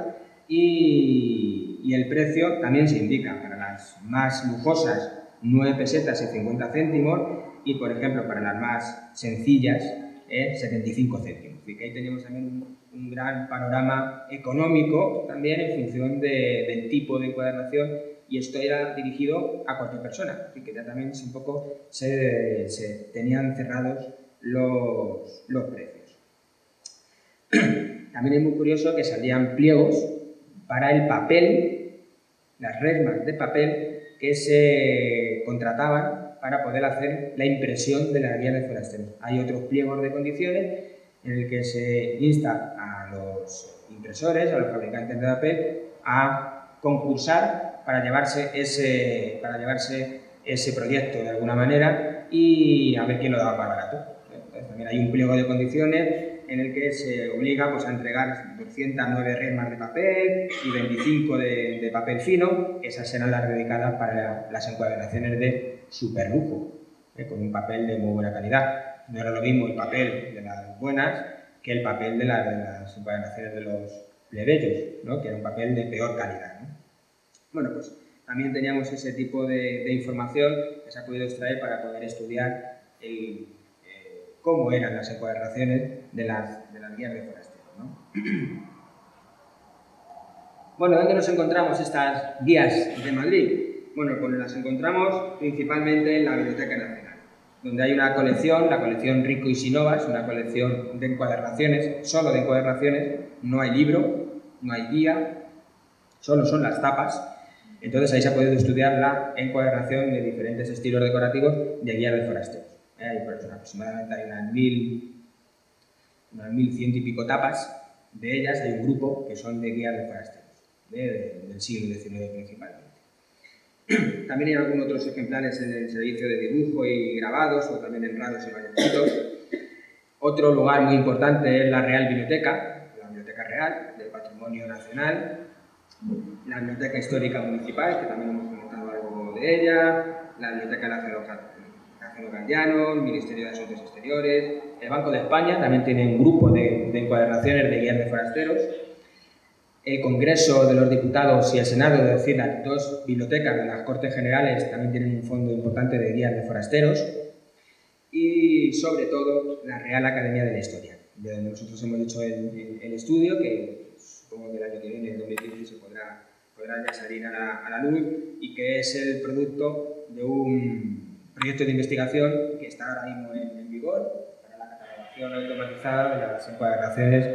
Speaker 2: y el precio también se indica. Para las más lujosas, 9 pesetas y 50 céntimos, y por ejemplo para las más sencillas, 75 céntimos. Así que ahí tenemos también un gran panorama económico también en función del tipo de encuadernación, y esto era dirigido a cualquier persona, así que ya también un poco se tenían cerrados los precios. También es muy curioso que salían pliegos para el papel, las resmas de papel que se contrataban para poder hacer la impresión de la guía de forasteros. Hay otros pliegos de condiciones en el que se insta a los impresores, a los fabricantes de papel, a concursar para llevarse ese proyecto de alguna manera y a ver quién lo daba más barato. Entonces, también hay un pliego de condiciones en el que se obliga pues, a entregar 209 resmas de papel y 25 de papel fino. Esas serán las dedicadas para las encuadernaciones de superlujo, con un papel de muy buena calidad. No era lo mismo el papel de las buenas que el papel de las encuadernaciones de los plebeyos, ¿no? Que era un papel de peor calidad, ¿no? Bueno, pues también teníamos ese tipo de información que se ha podido extraer para poder estudiar cómo eran las encuadernaciones de las guías de forasteros, ¿no? Bueno, ¿dónde nos encontramos estas guías de Madrid? Bueno, pues las encontramos principalmente en la Biblioteca Nacional, donde hay una colección, la colección Rico y Sinovas, una colección de encuadernaciones, solo de encuadernaciones, no hay libro, no hay guía, solo son las tapas. Entonces ahí se ha podido estudiar la encuadernación de diferentes estilos decorativos de guías de forasteros. Hay aproximadamente hay unas 1100 y pico tapas. De ellas hay un grupo que son de guías de forasteros, del siglo XIX principalmente. También hay algunos otros ejemplares en el servicio de dibujo y grabados, o también en radios y manuscritos. Otro lugar muy importante es la Real Biblioteca, la Biblioteca Real del Patrimonio Nacional, la Biblioteca Histórica Municipal, que también hemos comentado algo de ella, la Biblioteca Nacional Galdiano, el Ministerio de Asuntos Exteriores, el Banco de España también tiene un grupo de encuadernaciones de guías de forasteros, el Congreso de los Diputados y el Senado, es decir, las dos bibliotecas de las Cortes Generales también tienen un fondo importante de guías de forasteros, y sobre todo la Real Academia de la Historia, de donde nosotros hemos hecho el estudio, que supongo que el año que viene, en 2015, se podrá ya salir a la luz, y que es el producto de un proyecto de investigación que está ahora mismo en vigor para la catalogación automatizada de las encuadernaciones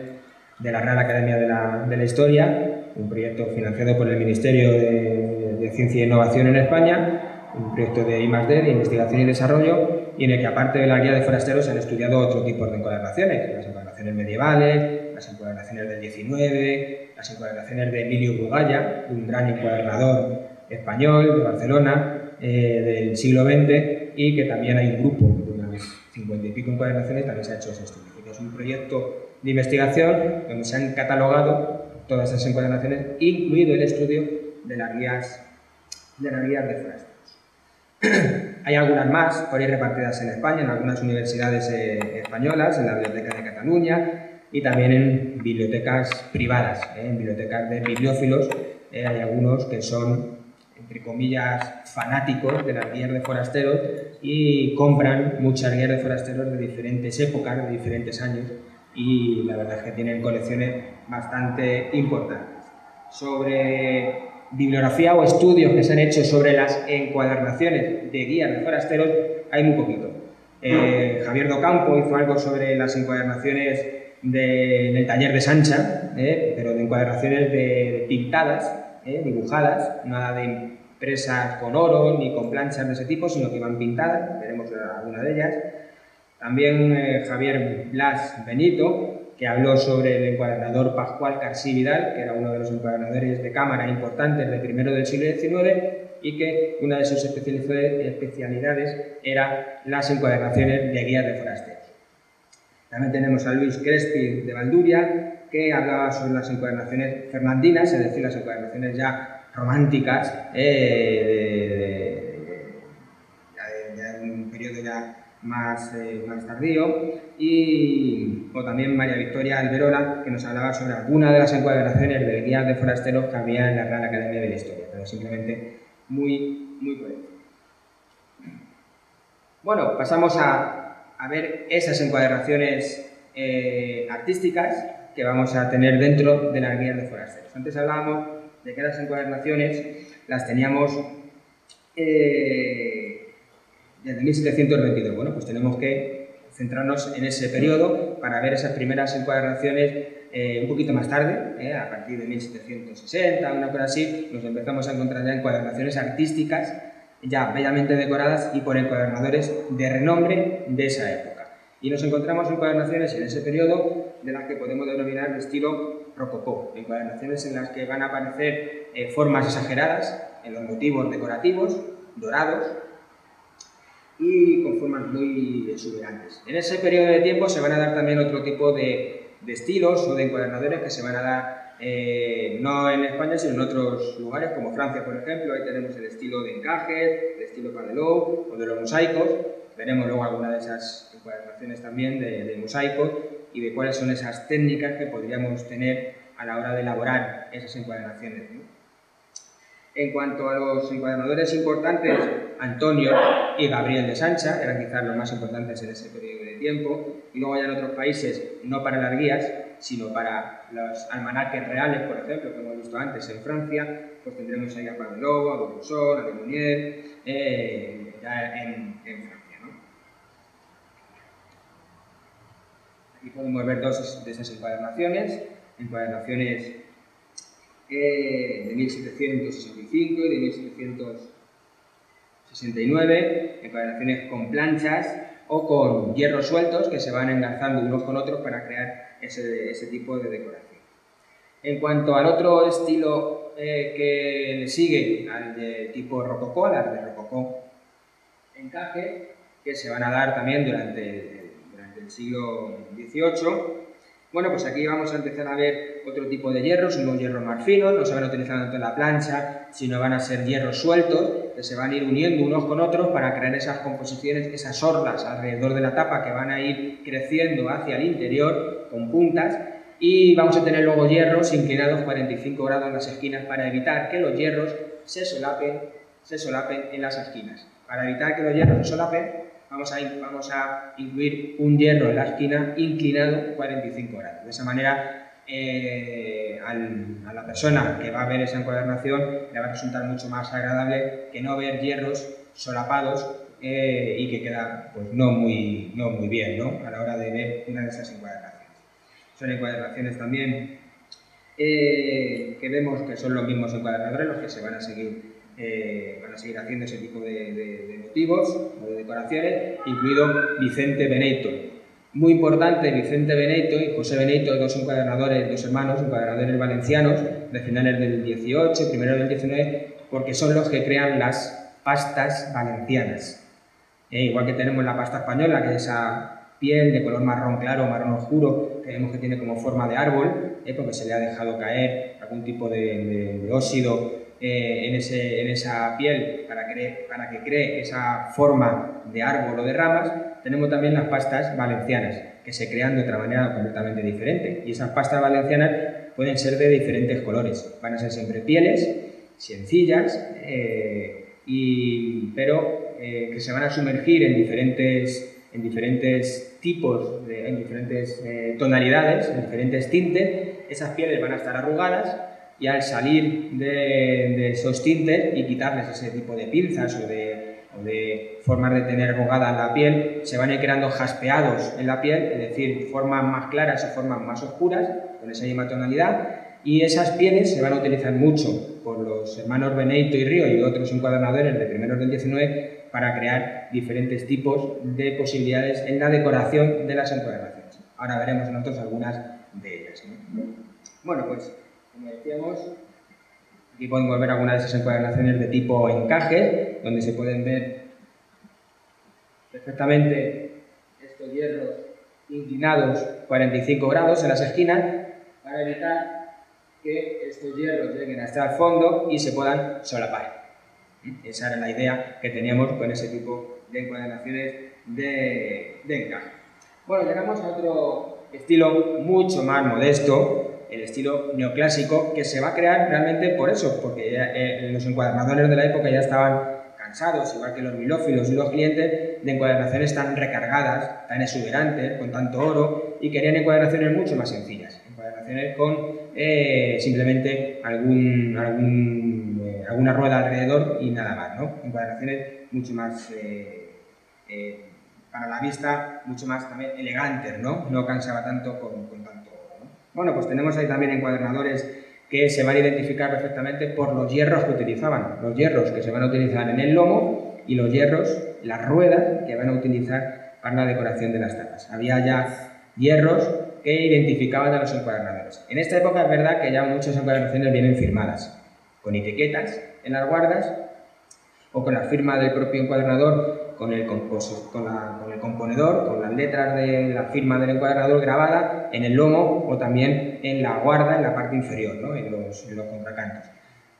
Speaker 2: de la Real Academia de la Historia, un proyecto financiado por el Ministerio de Ciencia e Innovación en España, un proyecto de I+D, de investigación y desarrollo, y en el que, aparte de la guía de forasteros, se han estudiado otro tipo de encuadernaciones, las encuadernaciones medievales, las encuadernaciones del XIX, las encuadernaciones de Emilio Burgaya, un gran encuadernador español de Barcelona del siglo XX, y que también hay un grupo de unas 50 y pico encuadernaciones, también se ha hecho ese estudio. Es un proyecto de investigación donde se han catalogado todas esas encuadernaciones, incluido el estudio de las guías de forasteros. Hay algunas más por ahí repartidas en España, en algunas universidades españolas, en la Biblioteca de Cataluña y también en bibliotecas privadas, en bibliotecas de bibliófilos. Hay algunos que son, entre comillas, fanáticos de las guías de forasteros y compran muchas guías de forasteros de diferentes épocas, de diferentes años, y la verdad es que tienen colecciones bastante importantes. Sobre bibliografía o estudios que se han hecho sobre las encuadernaciones de guías de forasteros hay muy poquito. Javier Docampo hizo algo sobre las encuadernaciones en el taller de Sancha, pero de encuadernaciones pintadas, dibujadas, nada de impresas con oro ni con planchas de ese tipo, sino que iban pintadas, veremos alguna de ellas. También Javier Blas Benito, que habló sobre el encuadernador Pascual Carsí Vidal, que era uno de los encuadernadores de cámara importantes de primero del siglo XIX, y que una de sus especialidades era las encuadernaciones de guías de forasteros. También tenemos a Luis Crespi de Valduria, que hablaba sobre las encuadernaciones fernandinas, es decir, las encuadernaciones ya románticas, de un periodo ya más tardío, o también María Victoria Alberola, que nos hablaba sobre alguna de las encuadernaciones de guías de forasteros que había en la Real Academia de la Historia, pero simplemente muy por encima. Bueno, pasamos a ver esas encuadernaciones artísticas que vamos a tener dentro de las guías de forasteros. Antes hablábamos de que las encuadernaciones las teníamos desde 1722. Bueno, pues tenemos que centrarnos en ese periodo para ver esas primeras encuadernaciones un poquito más tarde, a partir de 1760, una cosa así, nos empezamos a encontrar ya encuadernaciones artísticas ya bellamente decoradas y por encuadernadores de renombre de esa época. Y nos encontramos encuadernaciones en ese periodo de las que podemos denominar de estilo rococó, encuadernaciones en las que van a aparecer formas exageradas en los motivos decorativos, dorados, y con formas muy exuberantes. En ese periodo de tiempo se van a dar también otro tipo de estilos o de encuadernadores que se van a dar no en España, sino en otros lugares, como Francia, por ejemplo. Ahí tenemos el estilo de encaje, el estilo Padelot o de los mosaicos. Veremos luego alguna de esas encuadernaciones también de mosaicos y de cuáles son esas técnicas que podríamos tener a la hora de elaborar esas encuadernaciones, ¿no? En cuanto a los encuadernadores importantes, Antonio y Gabriel de Sancha eran quizás los más importantes en ese periodo de tiempo, y luego ya en otros países, no para las guías, sino para los almanaques reales, por ejemplo, que hemos visto antes en Francia, pues tendremos ahí a Padelot, a Dubusson, a Lemonnier, ya en Francia, ¿no? Aquí podemos ver dos de esas encuadernaciones de 1765 y de 1769, encuadernaciones con planchas o con hierros sueltos que se van engarzando unos con otros para crear ese tipo de decoración. En cuanto al otro estilo que le sigue, al de tipo rococó, al de rococó encaje, que se van a dar también durante el siglo XVIII. Bueno, pues aquí vamos a empezar a ver otro tipo de hierros, unos hierros más finos, no se van a utilizar tanto en la plancha, sino van a ser hierros sueltos, que se van a ir uniendo unos con otros para crear esas composiciones, esas orlas alrededor de la tapa que van a ir creciendo hacia el interior con puntas, y vamos a tener luego hierros inclinados 45 grados en las esquinas para evitar que los hierros se solapen en las esquinas. Para evitar que los hierros se solapen, vamos a incluir un hierro en la esquina inclinado 45 grados. De esa manera, a la persona que va a ver esa encuadernación le va a resultar mucho más agradable que no ver hierros solapados y que queda pues, no muy bien, ¿no? A la hora de ver una de esas encuadernaciones. Son encuadernaciones también que vemos que son los mismos encuadernadores los que se van a seguir haciendo ese tipo de motivos o de decoraciones, incluido Vicente Beneyto. Muy importante, Vicente Beneyto y José Beneyto, dos hermanos, encuadernadores valencianos, de finales del 18, primero del 19, porque son los que crean las pastas valencianas. Igual que tenemos la pasta española, que es esa piel de color marrón claro, marrón oscuro, que vemos que tiene como forma de árbol, porque se le ha dejado caer algún tipo de óxido en esa piel para que cree esa forma de árbol o de ramas. Tenemos también las pastas valencianas, que se crean de otra manera completamente diferente. Y esas pastas valencianas pueden ser de diferentes colores. Van a ser siempre pieles, sencillas, pero que se van a sumergir en diferentes tipos, en diferentes tonalidades, en diferentes tintes. Esas pieles van a estar arrugadas y al salir de esos tintes y quitarles ese tipo de pinzas o de formas de tener arrugada la piel, se van a ir creando jaspeados en la piel, es decir, formas más claras y formas más oscuras con esa misma tonalidad, y esas pieles se van a utilizar mucho por los hermanos Beneyto y Río y otros encuadernadores de primeros del 19 para crear diferentes tipos de posibilidades en la decoración de las encuadernaciones. Ahora veremos nosotros algunas de ellas, ¿no? Bueno, pues como decíamos, aquí podemos ver algunas de esas encuadernaciones de tipo encaje, donde se pueden ver perfectamente estos hierros inclinados 45 grados en las esquinas para evitar que estos hierros lleguen hasta el fondo y se puedan solapar. Esa era la idea que teníamos con ese tipo de encuadernaciones de encaje. Bueno, llegamos a otro estilo mucho más modesto, el estilo neoclásico, que se va a crear realmente por eso, porque los encuadernadores de la época ya estaban cansados, igual que los milófilos y los clientes, de encuadernaciones tan recargadas, tan exuberantes, con tanto oro, y querían encuadernaciones mucho más sencillas, encuadernaciones con simplemente alguna rueda alrededor y nada más, ¿no? Encuadernaciones mucho más, para la vista, mucho más también elegantes, ¿no? No cansaba tanto con tanto oro, ¿no? Bueno, pues tenemos ahí también encuadernadores que se van a identificar perfectamente por los hierros que utilizaban, los hierros que se van a utilizar en el lomo y los hierros, las ruedas que van a utilizar para la decoración de las tapas. Había ya hierros que identificaban a los encuadernadores. En esta época es verdad que ya muchas encuadernaciones vienen firmadas, con etiquetas en las guardas o con la firma del propio encuadernador, con el componedor, con las letras de la firma del encuadernador grabada en el lomo o también en la guarda, en la parte inferior, ¿no? en los contracantos.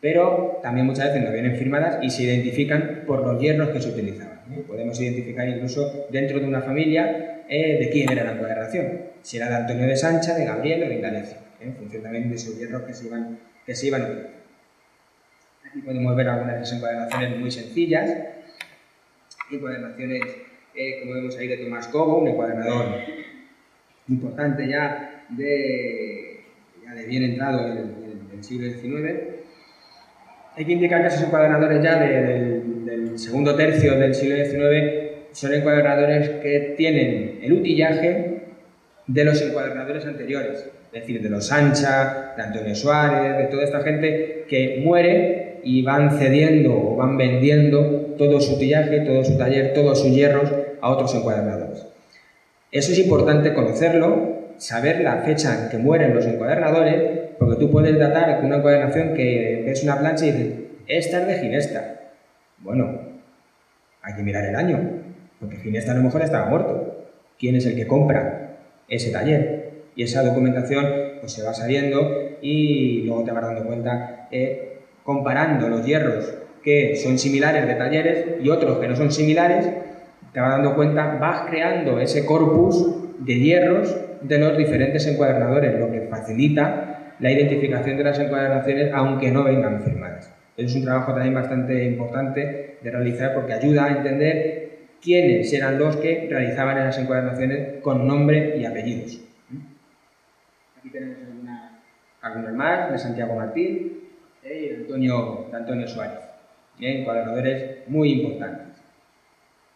Speaker 2: Pero también muchas veces no vienen firmadas y se identifican por los hierros que se utilizaban, ¿no? Podemos identificar incluso dentro de una familia de quién era la encuadernación, si era de Antonio de Sancha, de Gabriel o de Indalecio, en función también de esos hierros que se iban a utilizar. Aquí podemos ver algunas de esas encuadernaciones muy sencillas, encuadernaciones, como vemos ahí, de Tomás Cobo, un encuadernador importante ya de bien entrado del siglo XIX. Hay que indicar que esos encuadernadores ya del segundo tercio del siglo XIX son encuadernadores que tienen el utillaje de los encuadernadores anteriores, es decir, de los Sancha, de Antonio Suárez, de toda esta gente que muere y van cediendo o van vendiendo todo su tillaje, todo su taller, todos sus hierros a otros encuadernadores. Eso es importante conocerlo, saber la fecha en que mueren los encuadernadores, porque tú puedes datar con una encuadernación que ves una plancha y dices, esta es de Ginesta. Bueno, hay que mirar el año, porque Ginesta a lo mejor estaba muerto. ¿Quién es el que compra ese taller? Y esa documentación pues se va sabiendo y luego te vas dando cuenta, comparando los hierros que son similares de talleres y otros que no son similares, te vas dando cuenta, vas creando ese corpus de hierros de los diferentes encuadernadores, lo que facilita la identificación de las encuadernaciones aunque no vengan firmadas. Es un trabajo también bastante importante de realizar porque ayuda a entender quiénes eran los que realizaban esas encuadernaciones con nombre y apellidos. Aquí tenemos algunas más, de Santiago Martín y de Antonio Suárez, encuadernadores muy importantes.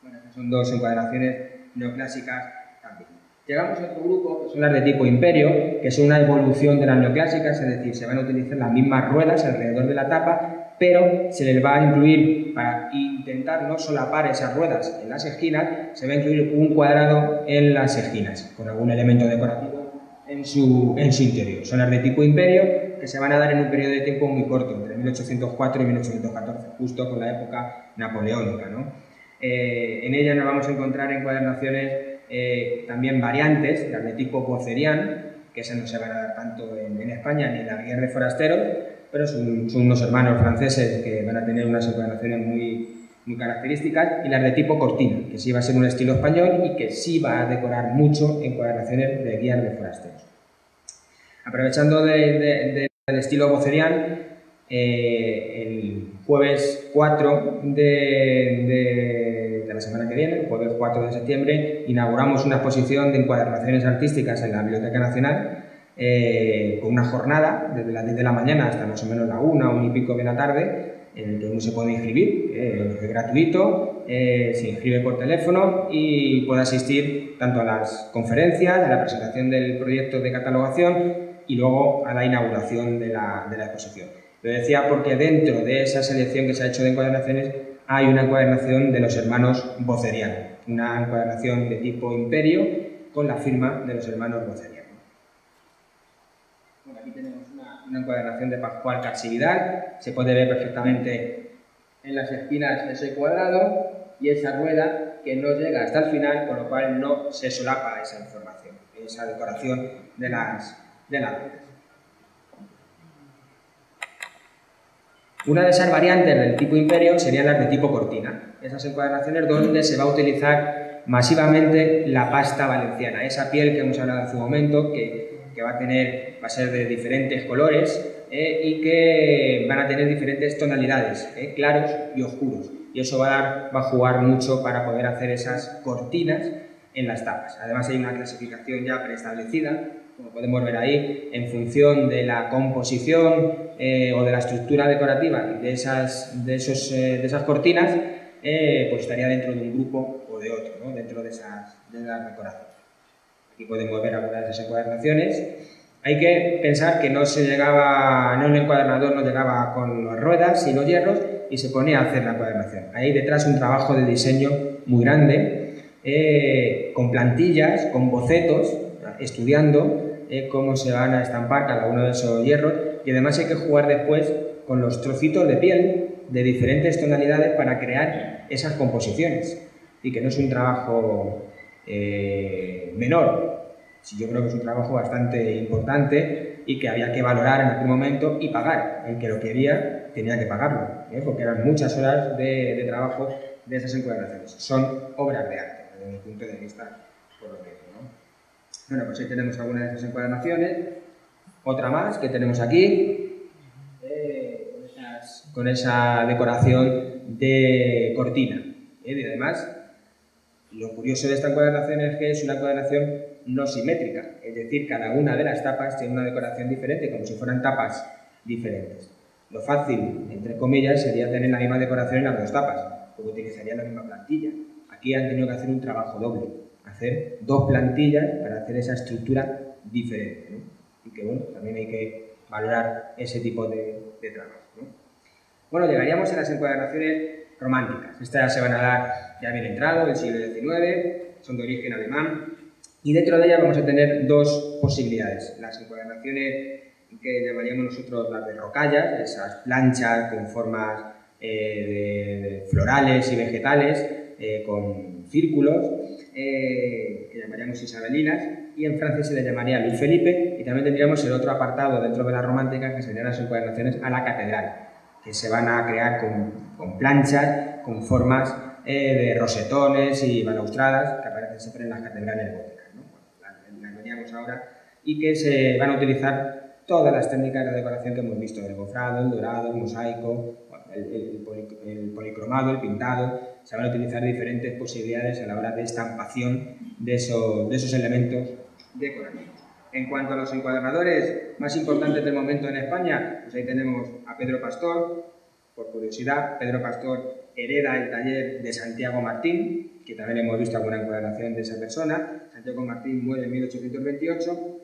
Speaker 2: Bueno, son dos encuadernaciones neoclásicas también. Llegamos a otro grupo, que son las de tipo imperio, que son una evolución de las neoclásicas, es decir, se van a utilizar las mismas ruedas alrededor de la tapa, pero se les va a incluir, para intentar no solapar esas ruedas en las esquinas, se va a incluir un cuadrado en las esquinas, con algún elemento decorativo en su interior. Son las de tipo imperio, que se van a dar en un periodo de tiempo muy corto, entre 1804 y 1814, justo con la época napoleónica, ¿no? En ella nos vamos a encontrar encuadernaciones también variantes, las de tipo Vocerian, que esas no se van a dar tanto en España ni en la Guía de Forasteros, pero son unos hermanos franceses que van a tener unas encuadernaciones muy características, y las de tipo Cortina, que sí va a ser un estilo español y que sí va a decorar mucho encuadernaciones de guías de forasteros. Aprovechando del estilo Vocerian, el jueves 4 de la semana que viene, el jueves 4 de septiembre, inauguramos una exposición de encuadernaciones artísticas en la Biblioteca Nacional, con una jornada desde las 10 de la mañana hasta más o menos la 1 y pico de la tarde, en el que uno se puede inscribir, es gratuito, se inscribe por teléfono y puede asistir tanto a las conferencias, a la presentación del proyecto de catalogación y luego a la inauguración de la exposición. Lo decía porque dentro de esa selección que se ha hecho de encuadernaciones hay una encuadernación de los hermanos Vocerian, una encuadernación de tipo imperio con la firma de los hermanos Vocerian. Bueno, aquí tenemos una encuadernación de Pascual Carsi-Vidal, se puede ver perfectamente en las esquinas ese cuadrado y esa rueda que no llega hasta el final, con lo cual no se solapa esa información, esa decoración de las ruedas. Una de esas variantes del tipo imperio serían las de tipo cortina, esas encuadernaciones donde se va a utilizar masivamente la pasta valenciana, esa piel que hemos hablado hace un momento, que va a ser de diferentes colores y que van a tener diferentes tonalidades, claros y oscuros, y eso va a jugar mucho para poder hacer esas cortinas en las tapas. Además hay una clasificación ya preestablecida, como podemos ver ahí, en función de la composición o de la estructura decorativa de esas cortinas, pues estaría dentro de un grupo o de otro, ¿no? Dentro de las decoraciones. Aquí podemos ver algunas de esas encuadernaciones. Hay que pensar que no el encuadernador no llegaba con las ruedas y los hierros y se ponía a hacer la encuadernación. Ahí detrás un trabajo de diseño muy grande, con plantillas, con bocetos, estudiando cómo se van a estampar cada uno de esos hierros, y además hay que jugar después con los trocitos de piel de diferentes tonalidades para crear esas composiciones, y que no es un trabajo menor. Yo creo que es un trabajo bastante importante y que había que valorar en aquel momento y pagar. El que lo quería tenía que pagarlo, porque eran muchas horas de trabajo de esas encuadernaciones. Son obras de arte, desde mi punto de vista, por lo menos, ¿no? Bueno, pues ahí tenemos algunas de esas encuadernaciones. Otra más que tenemos aquí, con esa decoración de cortina. Y además, lo curioso de esta encuadernación es que es una encuadernación no simétrica, es decir, cada una de las tapas tiene una decoración diferente, como si fueran tapas diferentes. Lo fácil, entre comillas, sería tener la misma decoración en las dos tapas, porque utilizarían la misma plantilla. Aquí han tenido que hacer un trabajo doble. hacer 2 plantillas para hacer esa estructura diferente, ¿no? Y que, bueno, también hay que valorar ese tipo de trabajo, ¿no? Bueno, llegaríamos a las encuadernaciones románticas. Estas se van a dar ya bien entrado, del siglo XIX, son de origen alemán, y dentro de ellas vamos a tener 2 posibilidades. Las encuadernaciones que llamaríamos nosotros las de rocallas, esas planchas con formas de florales y vegetales, con círculos, que llamaríamos isabelinas, y en Francia se le llamaría Luis Felipe, y también tendríamos el otro apartado dentro de la romántica, que serían las encuadernaciones a la catedral, que se van a crear con planchas, con formas de rosetones y balaustradas, que aparecen siempre en las catedrales góticas, ¿no? Las veríamos ahora, y que se van a utilizar todas las técnicas de decoración que hemos visto, el gofrado, el dorado, el mosaico, el policromado, el pintado. Se van a utilizar diferentes posibilidades a la hora de estampación de esos elementos decorativos. En cuanto a los encuadernadores más importantes del momento en España, pues ahí tenemos a Pedro Pastor. Por curiosidad, Pedro Pastor hereda el taller de Santiago Martín, que también hemos visto alguna encuadernación de esa persona. Santiago Martín muere en 1828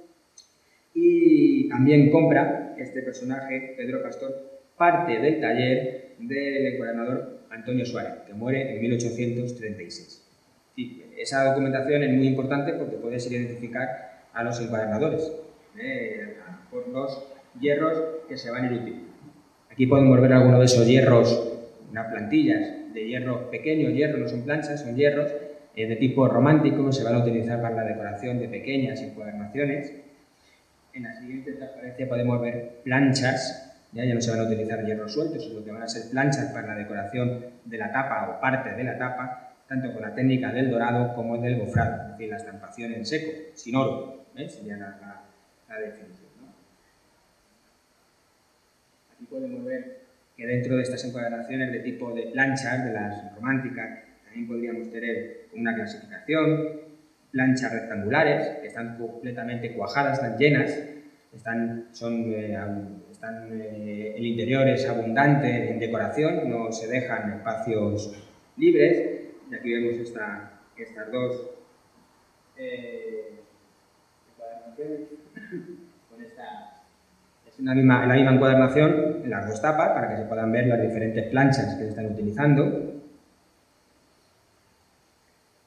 Speaker 2: y también compra este personaje, Pedro Pastor, parte del taller del encuadernador Antonio Suárez, que muere en 1836. Y esa documentación es muy importante porque puedes identificar a los encuadernadores por los hierros que se van a ir utilizando. Aquí podemos ver algunos de esos hierros, unas plantillas de hierros pequeños, hierros no son planchas, son hierros de tipo romántico, se van a utilizar para la decoración de pequeñas encuadernaciones. En la siguiente transparencia podemos ver planchas, ya no se van a utilizar hierros sueltos, sino que van a ser planchas para la decoración de la tapa o parte de la tapa, tanto con la técnica del dorado como del gofrado, es decir, la estampación en seco, sin oro, sería la definición, ¿no? Aquí podemos ver que dentro de estas encuadernaciones de tipo de planchas, de las románticas, también podríamos tener una clasificación, planchas rectangulares, que están completamente cuajadas, están llenas, el interior es abundante en decoración, no se dejan espacios libres, y aquí vemos estas 2 encuadernaciones con es la misma encuadernación en las 2 tapas para que se puedan ver las diferentes planchas que se están utilizando.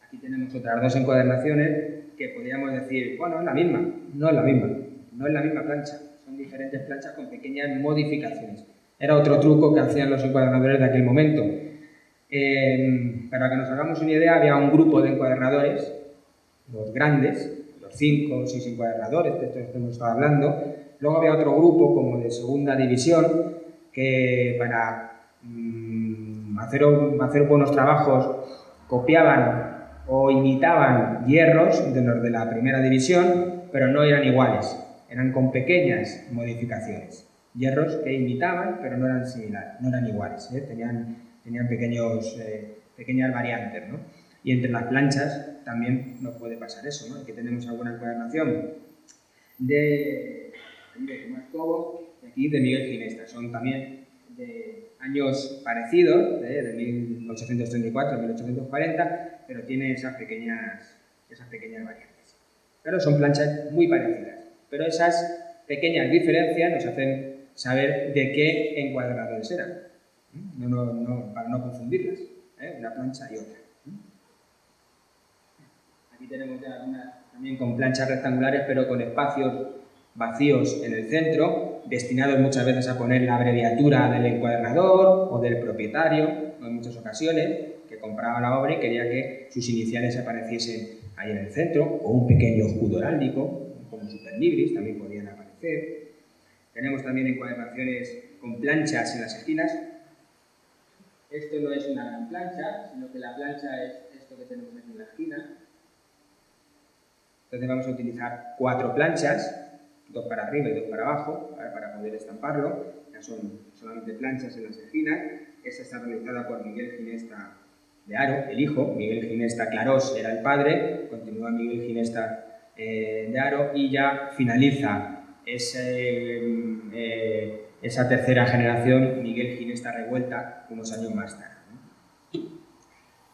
Speaker 2: Aquí tenemos otras 2 encuadernaciones que podríamos decir, bueno, es la misma. No es la misma, no es la misma plancha, son diferentes planchas con pequeñas modificaciones. Era otro truco que hacían los encuadernadores de aquel momento. Para que nos hagamos una idea, había un grupo de encuadernadores, los grandes, los 5 o 6 encuadernadores, de estos que hemos estado hablando. Luego había otro grupo, como de segunda división, que para hacer buenos trabajos copiaban o imitaban hierros de los de la primera división, pero no eran iguales, eran con pequeñas modificaciones. Hierros que imitaban, pero no eran similares, no eran iguales, tenían pequeñas variantes, ¿no? Y entre las planchas también nos puede pasar eso, ¿no? Aquí tenemos alguna encuadernación de Tomás Cobo y aquí de Miguel Ginesta. Son también de años parecidos, de 1834 a 1840, pero tiene esas pequeñas variantes. Pero son planchas muy parecidas. Pero esas pequeñas diferencias nos hacen saber de qué encuadernadores eran, para no confundirlas, una plancha y otra. Aquí tenemos ya algunas también con planchas rectangulares, pero con espacios vacíos en el centro, destinados muchas veces a poner la abreviatura del encuadernador o del propietario, en muchas ocasiones, que compraba la obra y quería que sus iniciales apareciesen ahí en el centro, o un pequeño escudo heráldico, como superlibris, también podían aparecer. Tenemos también encuadernaciones con planchas en las esquinas. Esto no es una gran plancha, sino que la plancha es esto que tenemos aquí en la esquina. Entonces vamos a utilizar 4 planchas, 2 para arriba y 2 para abajo, para poder estamparlo. Ya son solamente planchas en las esquinas. Esta está realizada por Miguel Ginesta de Haro, el hijo. Miguel Ginesta Clarós era el padre, continúa Miguel Ginesta de Haro y ya finaliza esa tercera generación, Miguel Ginesta Revuelta, unos años más tarde, ¿no?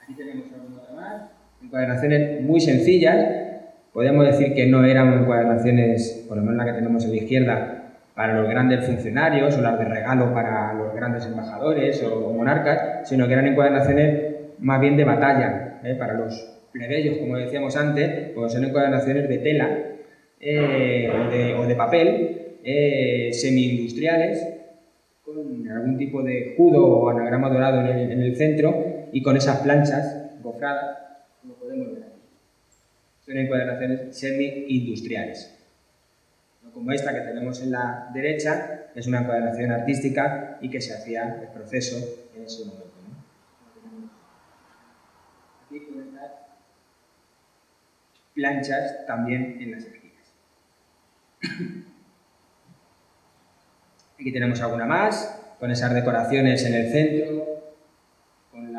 Speaker 2: Aquí tenemos alguna otra más. Encuadernaciones muy sencillas. Podríamos decir que no eran encuadernaciones, por lo menos la que tenemos a la izquierda, para los grandes funcionarios o las de regalo para los grandes embajadores o monarcas, sino que eran encuadernaciones más bien de batalla, para los plebeyos, como decíamos antes, pues son encuadernaciones de tela o de papel, semi-industriales, con algún tipo de escudo o anagrama dorado en el centro y con esas planchas gofradas, como podemos ver aquí. Son encuadernaciones semi-industriales. No como esta que tenemos en la derecha, que es una encuadernación artística y que se hacía el proceso en ese momento, ¿no? Aquí con estas planchas también en las esquinas. Aquí tenemos alguna más, con esas decoraciones en el centro, con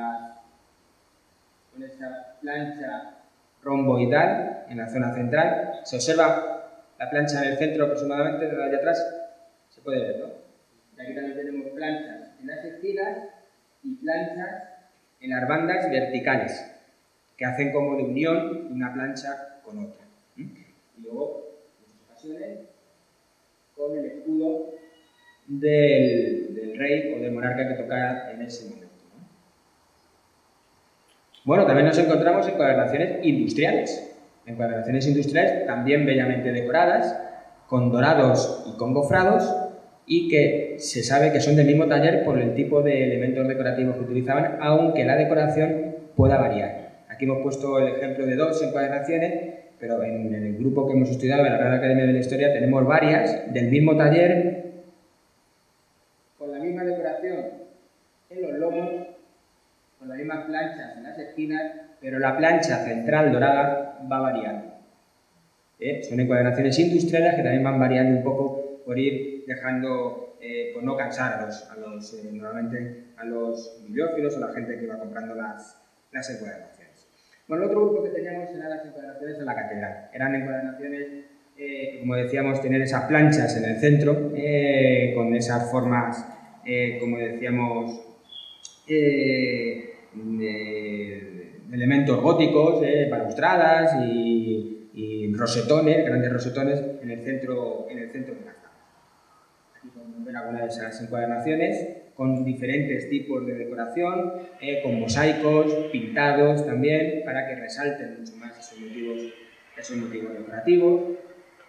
Speaker 2: esta plancha romboidal en la zona central. Se observa la plancha en el centro aproximadamente, de allá atrás, se puede ver, ¿no? Y aquí también tenemos planchas en las esquinas y planchas en las bandas verticales, que hacen como de unión una plancha con otra. Y luego, en muchas ocasiones, con el escudo del rey o del monarca que tocara en ese momento, ¿no? Bueno, también nos encontramos encuadernaciones industriales. Encuadernaciones industriales también bellamente decoradas, con dorados y con gofrados, y que se sabe que son del mismo taller por el tipo de elementos decorativos que utilizaban, aunque la decoración pueda variar. Aquí hemos puesto el ejemplo de dos encuadernaciones, pero en el grupo que hemos estudiado en la Real Academia de la Historia tenemos varias del mismo taller, con la misma decoración en los lomos, con las mismas planchas en las esquinas, pero la plancha central dorada va variando. Son encuadernaciones industriales que también van variando un poco por ir dejando, por no cansar normalmente a los bibliófilos o la gente que va comprando las encuadernaciones. Bueno, el otro grupo que teníamos eran las encuadernaciones en la catedral. Eran encuadernaciones, como decíamos, tener esas planchas en el centro, con esas formas, como decíamos, de elementos góticos, balaustradas y rosetones, grandes rosetones en el centro de la tabla. Aquí podemos ver algunas de esas encuadernaciones con diferentes tipos de decoración, con mosaicos, pintados también, para que resalten mucho más esos motivos decorativos.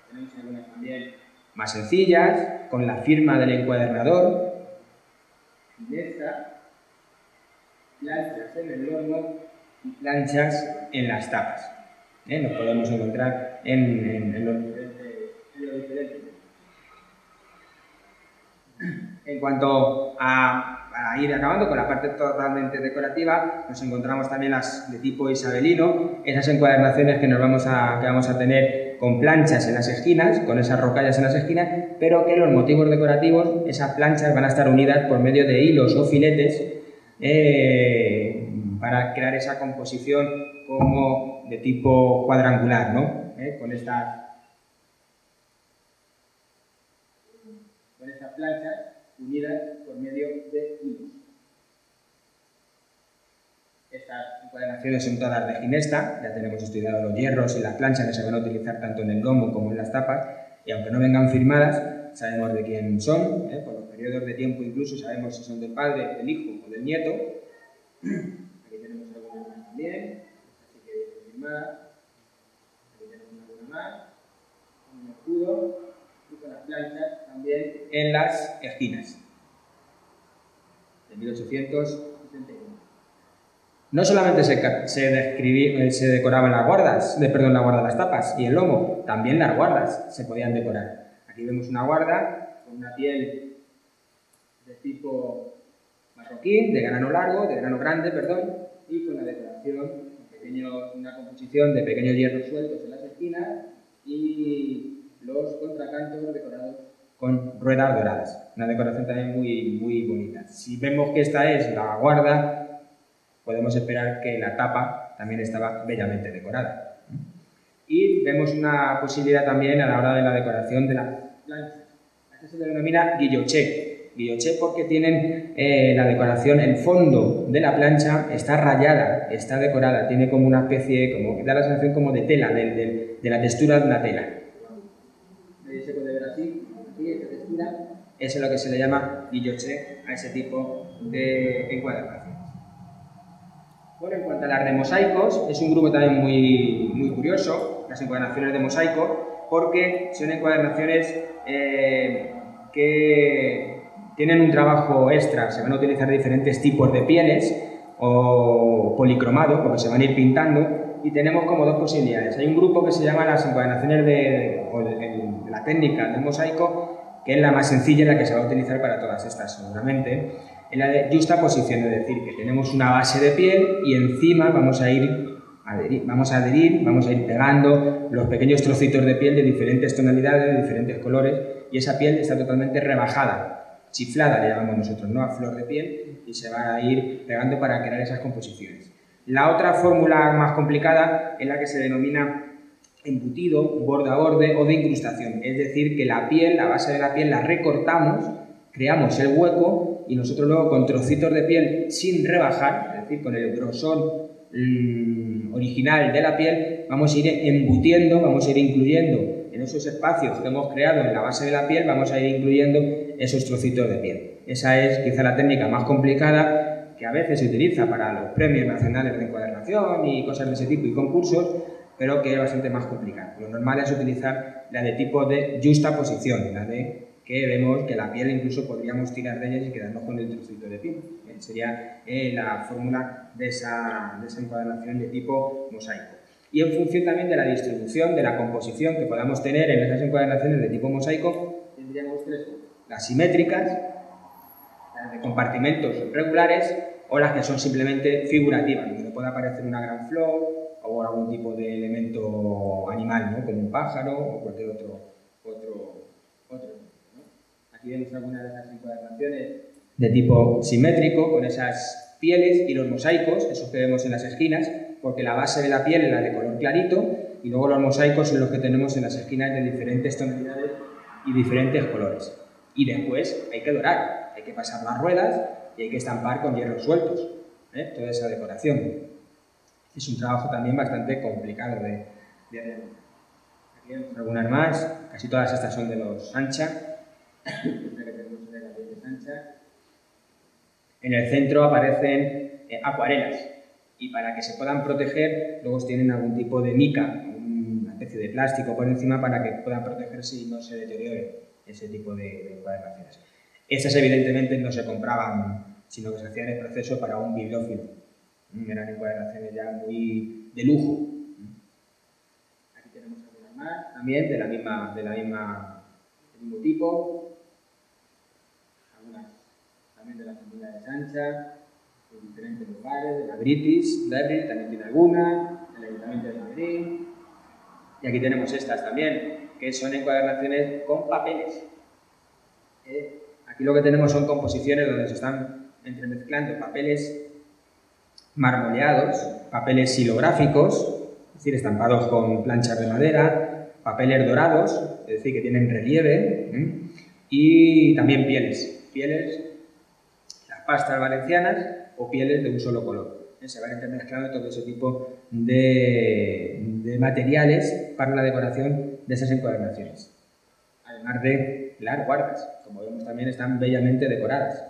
Speaker 2: Tenemos algunas también más sencillas, con la firma del encuadernador, y esta, planchas en el lomo y planchas en las tapas. Nos podemos encontrar en los diferentes. En cuanto a ir acabando con la parte totalmente decorativa, nos encontramos también las de tipo isabelino, esas encuadernaciones que vamos a tener con planchas en las esquinas, con esas rocallas en las esquinas, pero que los motivos decorativos, esas planchas van a estar unidas por medio de hilos o filetes para crear esa composición como de tipo cuadrangular, ¿no? Con estas planchas unidas por medio de hilos. Estas encuadernaciones son todas de ginesta, ya tenemos estudiado los hierros y las planchas que se van a utilizar tanto en el lomo como en las tapas, y aunque no vengan firmadas, sabemos de quién son, por los periodos de tiempo incluso sabemos si son del padre, del hijo o del nieto. Aquí tenemos alguna más también, esta sí que viene firmada. Aquí tenemos alguna más, con un escudo y con las planchas también en las esquinas, de 1871. No solamente se decoraban las guardas, la guarda de las tapas y el lomo, también las guardas se podían decorar. Aquí vemos una guarda con una piel de tipo marroquí, de grano largo, de grano grande, perdón, y con la decoración, una composición de pequeños hierros sueltos en las esquinas y los contracantos decorados con ruedas doradas. Una decoración también muy, muy bonita. Si vemos que esta es la guarda, podemos esperar que la tapa también estaba bellamente decorada. Y vemos una posibilidad también a la hora de la decoración de las planchas. Esta se le denomina guilloché. Guilloché porque tienen la decoración, el fondo de la plancha está rayada, está decorada, tiene como una especie, como da la sensación como de tela, de la textura de una tela. Ahí se puede ver así, aquí esta textura, eso es lo que se le llama guilloché a ese tipo de encuadernaciones. Bueno, en cuanto a las de mosaicos, es un grupo también muy curioso, las encuadernaciones de mosaico, porque son encuadernaciones que tienen un trabajo extra, se van a utilizar diferentes tipos de pieles o policromados, porque se van a ir pintando, y tenemos como dos posibilidades. Hay un grupo que se llama las encuadernaciones de la técnica del mosaico, que es la más sencilla y la que se va a utilizar para todas estas, seguramente. En la de justaposición, es decir, que tenemos una base de piel y encima vamos a ir pegando los pequeños trocitos de piel de diferentes tonalidades, de diferentes colores, y esa piel está totalmente rebajada, chiflada le llamamos nosotros, ¿no? A flor de piel, y se va a ir pegando para crear esas composiciones. La otra fórmula más complicada es la que se denomina embutido, borde a borde o de incrustación, es decir, que la piel, la base de la piel la recortamos, creamos el hueco y nosotros luego con trocitos de piel sin rebajar, es decir, con el grosor original de la piel, vamos a ir embutiendo, vamos a ir incluyendo en esos espacios que hemos creado en la base de la piel, vamos a ir incluyendo esos trocitos de piel. Esa es quizá la técnica más complicada que a veces se utiliza para los premios nacionales de encuadernación y cosas de ese tipo y concursos, pero que es bastante más complicada. Lo normal es utilizar la de tipo de justaposición, la de que vemos que la piel incluso podríamos tirar de ellas y quedarnos con el trocito de piel. Sería la fórmula de esa encuadernación de tipo mosaico. Y en función también de la distribución, de la composición que podamos tener en esas encuadernaciones de tipo mosaico, tendríamos tres: las simétricas, las de compartimentos regulares o las que son simplemente figurativas, donde puede aparecer una gran flor o algún tipo de elemento animal, ¿no? Como un pájaro o cualquier otro. Aquí vemos algunas de esas encuadernaciones de tipo simétrico, con esas pieles y los mosaicos, esos que vemos en las esquinas, porque la base de la piel es la de color clarito y luego los mosaicos son los que tenemos en las esquinas de diferentes tonalidades y diferentes colores. Y después hay que dorar, hay que pasar las ruedas y hay que estampar con hierros sueltos, toda esa decoración. Es un trabajo también bastante complicado de realizar. Aquí vemos algunas más, casi todas estas son de los Sancha. En el centro aparecen acuarelas y para que se puedan proteger luego tienen algún tipo de mica, una especie de plástico por encima para que puedan protegerse y no se deteriore ese tipo de encuadernaciones. Estas evidentemente no se compraban, sino que se hacían el proceso para un bibliófilo. Eran encuadernaciones ya muy de lujo. Aquí tenemos algunas más, también del mismo tipo. Algunas también de la familia de Sancha, de diferentes lugares, de la British Library también tiene alguna, del Ayuntamiento de Madrid. Y aquí tenemos estas también, que son encuadernaciones con papeles. Aquí lo que tenemos son composiciones donde se están entremezclando papeles marmoleados, papeles silográficos, es decir, estampados con planchas de madera, papeles dorados, es decir, que tienen relieve, y también pieles, las pastas valencianas o pieles de un solo color. Se van intermezclando todo ese tipo de materiales para la decoración de esas encuadernaciones. Además de las guardas, como vemos también están bellamente decoradas.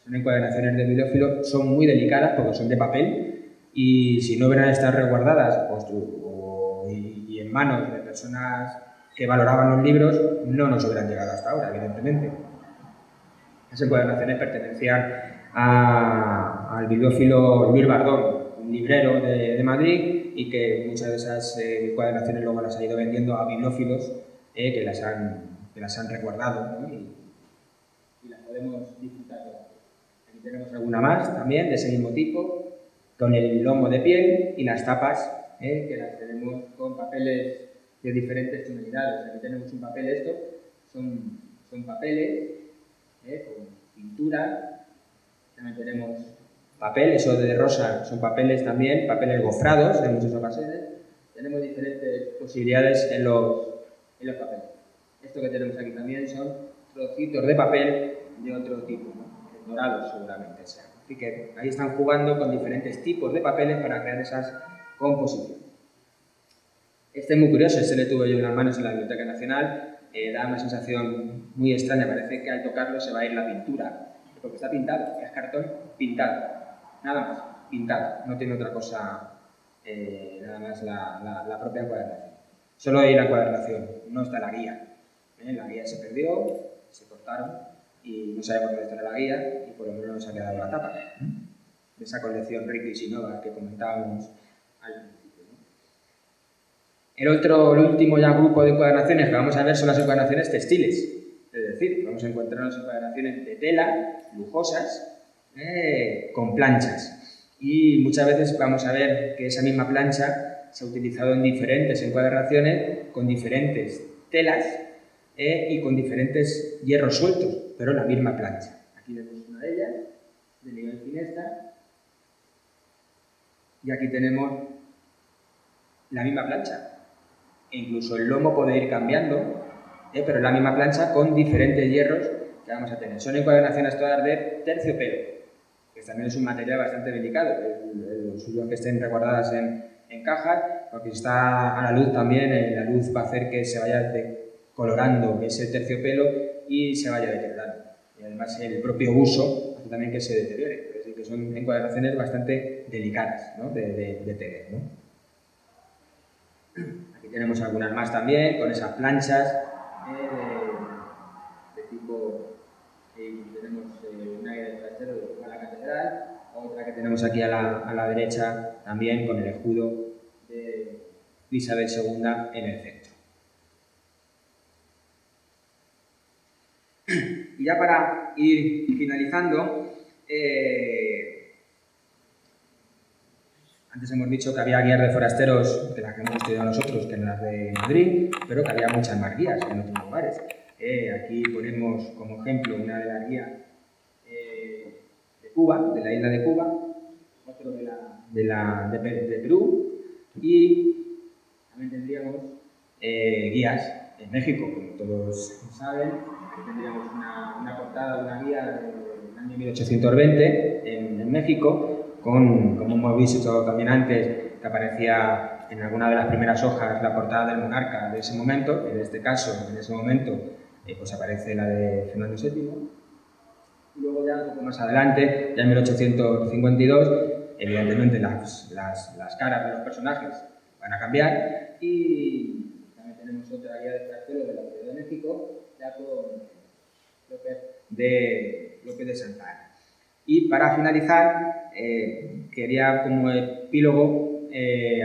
Speaker 2: Son encuadernaciones de bibliófilo, son muy delicadas porque son de papel y si no hubieran estado resguardadas y en manos de personas que valoraban los libros, no nos hubieran llegado hasta ahora, evidentemente. Esas encuadernaciones pertenecían al bibliófilo Luis Bardón, un librero de Madrid, y que muchas de esas encuadernaciones luego las ha ido vendiendo a bibliófilos que las han resguardado, ¿no? y las podemos disfrutar. Aquí tenemos alguna más también de ese mismo tipo, con el lomo de piel y las tapas que las tenemos con papeles de diferentes tonalidades. Aquí tenemos un papel, son papeles con pintura. También tenemos papel, eso de rosa, son papeles también, papeles gofrados de muchas ocasiones. Tenemos diferentes posibilidades en los papeles. Esto que tenemos aquí también son trocitos de papel de otro tipo, ¿no? El dorado seguramente sea. Así que ahí están jugando con diferentes tipos de papeles para crear esas composiciones. Este es muy curioso, este le tuve yo en las manos en la Biblioteca Nacional, da una sensación muy extraña, parece que al tocarlo se va a ir la pintura, porque está pintado, es cartón pintado, nada más, pintado, no tiene otra cosa, nada más la propia encuadernación. Solo hay la encuadernación, no está la guía. La guía se perdió, se cortaron y no sabemos dónde está la guía y por lo menos nos ha quedado la tapa de esa colección Rico y Sinova que comentábamos al principio, ¿no? El último ya grupo de encuadernaciones que vamos a ver son las encuadernaciones textiles. Es decir, vamos a encontrarnos encuadernaciones de tela, lujosas, con planchas. Y muchas veces vamos a ver que esa misma plancha se ha utilizado en diferentes encuadernaciones con diferentes telas y con diferentes hierros sueltos, pero la misma plancha. Aquí vemos una de ellas, de nivel finesta, y aquí tenemos la misma plancha. E incluso el lomo puede ir cambiando, pero es la misma plancha con diferentes hierros que vamos a tener. Son encuadernaciones todas de terciopelo, que también es un material bastante delicado. Lo suyo es que estén reguardadas en cajas, porque si está a la luz también, la luz va a hacer que se vaya colorando ese terciopelo y se vaya deteriorando. Y además el propio uso hace también que se deteriore. Es decir, que son encuadernaciones bastante delicadas, ¿no? de tener, ¿no? Aquí tenemos algunas más también, con esas planchas de tipo... tenemos una guía de forastero de la catedral, otra que tenemos aquí a la derecha también con el escudo de Isabel II en el centro. Y ya para ir finalizando, antes hemos dicho que había guías de forasteros de las que hemos estudiado nosotros, que en las de Madrid, pero que había muchas más guías en otros lugares. Aquí ponemos como ejemplo una de las guías de Cuba, de la isla de Cuba, otro de Perú, y también tendríamos guías en México, como todos saben. Aquí tendríamos una portada de una guía del año 1820 en México, con, como hemos visto también antes, que aparecía en alguna de las primeras hojas la portada del monarca de ese momento. En este caso, en ese momento, pues aparece la de Fernando VII. Y luego ya un poco más adelante, ya en 1852, evidentemente las caras de los personajes van a cambiar y también tenemos otra guía de forastero de la Ciudad de México, ya con López de Santa Anna. Y para finalizar, quería como epílogo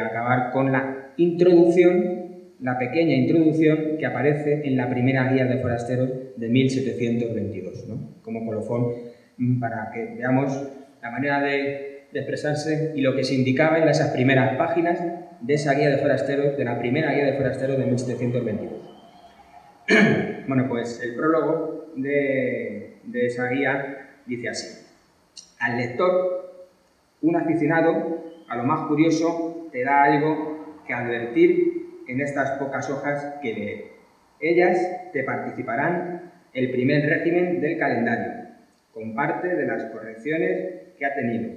Speaker 2: acabar con la introducción, la pequeña introducción que aparece en la primera guía de forasteros de 1722, ¿no? Como colofón, para que veamos la manera de expresarse y lo que se indicaba en esas primeras páginas de esa guía de forasteros, de la primera guía de forasteros de 1722. Bueno, pues el prólogo de esa guía dice así: al lector, un aficionado a lo más curioso te da algo que advertir en estas pocas hojas que lee. Ellas te participarán el primer régimen del calendario, con parte de las correcciones que ha tenido.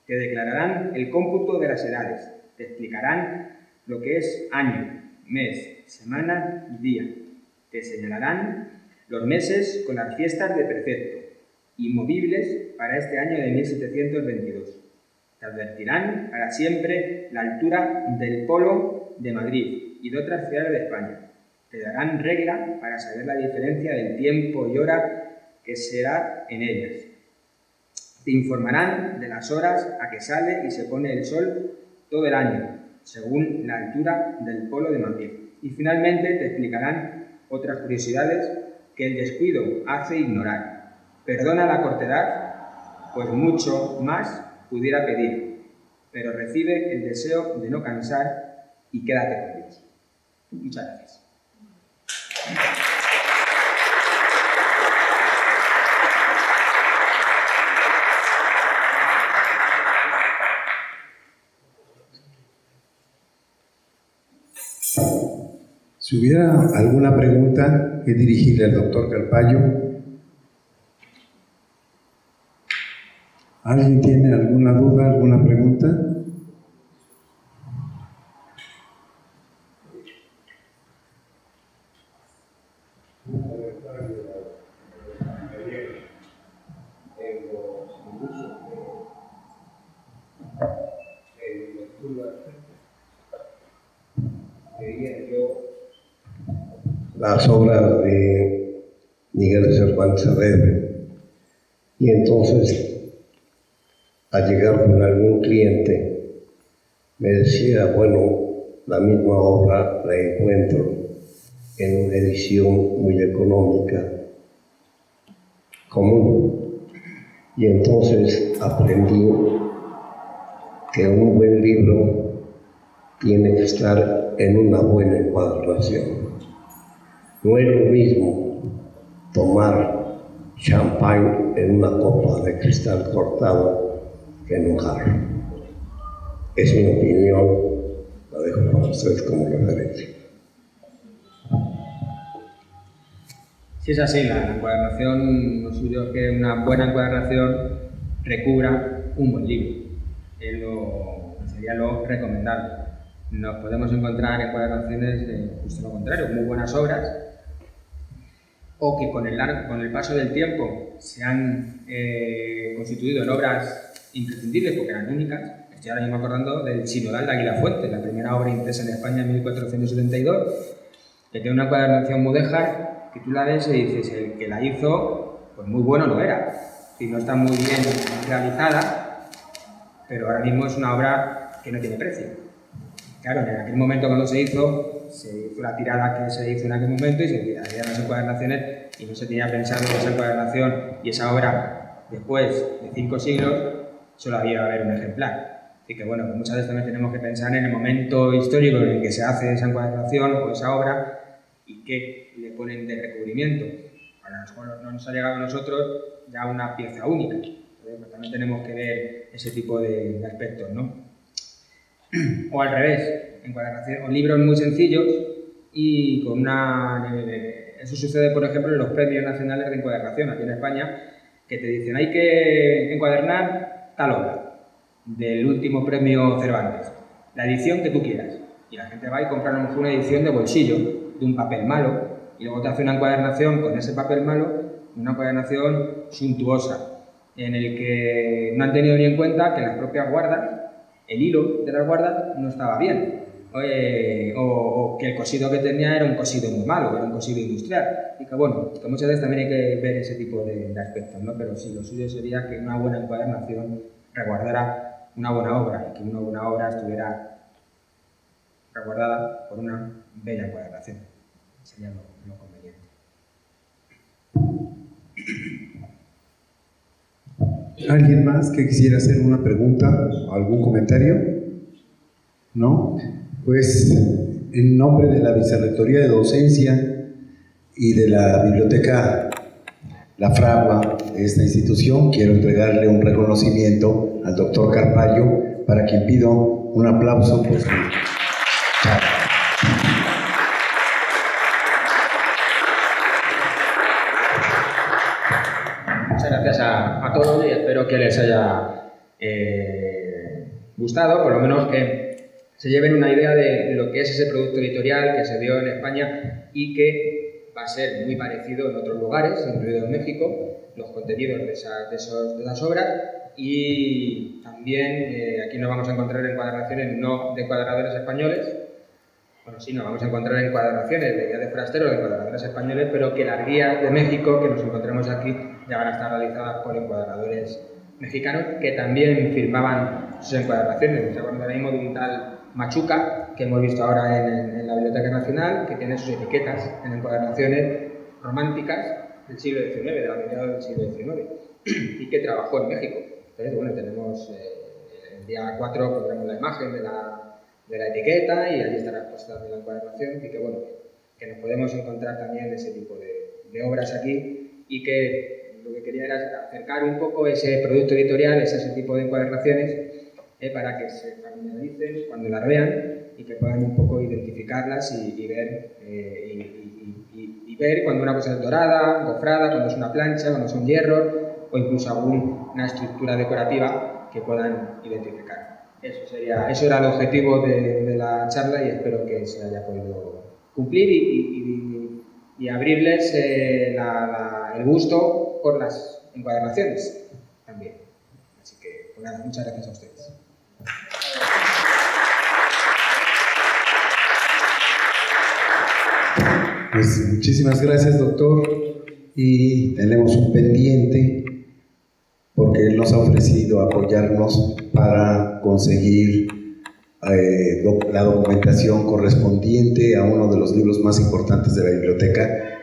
Speaker 2: Te declararán el cómputo de las edades, te explicarán lo que es año, mes, semana y día. Te señalarán los meses con las fiestas de precepto, inmovibles para este año de 1722. Te advertirán para siempre la altura del Polo de Madrid y de otras ciudades de España. Te darán regla para saber la diferencia del tiempo y hora que será en ellas. Te informarán de las horas a que sale y se pone el sol todo el año, según la altura del Polo de Madrid. Y finalmente te explicarán otras curiosidades que el descuido hace ignorar. Perdona la cortedad, pues mucho más pudiera pedir, pero recibe el deseo de no cansar y quédate con Dios. Muchas gracias.
Speaker 1: Si hubiera alguna pregunta que dirigirle al doctor Carpallo. ¿Alguien tiene alguna duda, alguna pregunta?
Speaker 3: Las obras de Miguel de Cervantes Saavedra, y entonces al llegar con algún cliente me decía, bueno, la misma obra la encuentro en una edición muy económica, común, y entonces aprendí que un buen libro tiene que estar en una buena encuadernación. No es lo mismo tomar champán en una copa de cristal cortado que en un jarro. Es mi opinión, la dejo para ustedes como referencia.
Speaker 2: Sí, es así, la encuadernación, lo suyo es que una buena encuadernación recubra un buen libro. Sería lo recomendable. Nos podemos encontrar encuadernaciones de justo lo contrario, muy buenas obras, o que con el paso del tiempo se han constituido en obras imprescindibles porque eran únicas. Estoy ahora mismo acordando del Sinodal de Aguilafuente, la primera obra impresa en España en 1472, que tiene una encuadernación mudéjar que tú la ves y dices, el que la hizo, pues muy bueno no era, y no está muy bien realizada, pero ahora mismo es una obra que no tiene precio. Claro, en aquel momento cuando se hizo la tirada que se hizo en aquel momento y se hacían las encuadernaciones y no se tenía pensado que esa encuadernación y esa obra, después de 5 siglos, solo había haber un ejemplar. Así que bueno, muchas veces también tenemos que pensar en el momento histórico en el que se hace esa encuadernación o esa obra y qué le ponen de recubrimiento. A lo mejor no nos ha llegado a nosotros ya una pieza única. Pues también tenemos que ver ese tipo de aspectos, ¿no? O al revés, encuadernación, o libros muy sencillos y con una... Eso sucede, por ejemplo, en los premios nacionales de encuadernación aquí en España, que te dicen hay que encuadernar tal obra del último premio Cervantes, la edición que tú quieras. Y la gente va y compra a lo mejor una edición de bolsillo, de un papel malo, y luego te hace una encuadernación con ese papel malo, una encuadernación suntuosa, en el que no han tenido ni en cuenta que las propias guardas, el hilo de las guardas no estaba bien, o que el cosido que tenía era un cosido muy malo, era un cosido industrial, y que bueno, que muchas veces también hay que ver ese tipo de aspectos, ¿no? Pero sí, lo suyo sería que una buena encuadernación resguardara una buena obra, y que una buena obra estuviera resguardada por una bella encuadernación. Sería lo conveniente.
Speaker 1: ¿Alguien más que quisiera hacer una pregunta o algún comentario? ¿No? Pues en nombre de la Vicerrectoría de Docencia y de la Biblioteca La Fragua de esta institución, quiero entregarle un reconocimiento al doctor Carpallo, para quien pido un aplauso por su charla.
Speaker 2: Muchas gracias a todos y espero que les haya gustado, por lo menos que se lleven una idea de lo que es ese producto editorial que se dio en España y que va a ser muy parecido en otros lugares, incluido en México, los contenidos de esas obras, y también aquí nos vamos a encontrar encuadernaciones no de encuadernadores españoles. Bueno, sí, nos vamos a encontrar encuadernaciones de guías de forasteros, de encuadernadores españoles, pero que las guías de México que nos encontremos aquí ya van a estar realizadas por encuadernadores mexicanos que también firmaban sus encuadernaciones. Me acuerdo ahora mismo de un tal Machuca, que hemos visto ahora en la Biblioteca Nacional, que tiene sus etiquetas en encuadernaciones románticas del siglo XIX, de la mediados del siglo XIX, y que trabajó en México. Entonces, bueno, tenemos el día 4 pondremos la imagen de la etiqueta y allí estará puesta la encuadernación, y que bueno, que nos podemos encontrar también ese tipo de obras aquí, y que lo que quería era acercar un poco ese producto editorial, ese tipo de encuadernaciones, para que se familiaricen cuando las vean y que puedan un poco identificarlas y ver, y ver cuando una cosa es dorada, gofrada, cuando es una plancha, cuando son hierros, o incluso alguna estructura decorativa que puedan identificar. Eso era el objetivo de la charla y espero que se haya podido cumplir y abrirles el gusto por las encuadernaciones también. Así que, pues nada, muchas gracias a ustedes.
Speaker 1: Pues muchísimas gracias, doctor. Y tenemos un pendiente porque él nos ha ofrecido apoyarnos para conseguir la documentación correspondiente a uno de los libros más importantes de la biblioteca,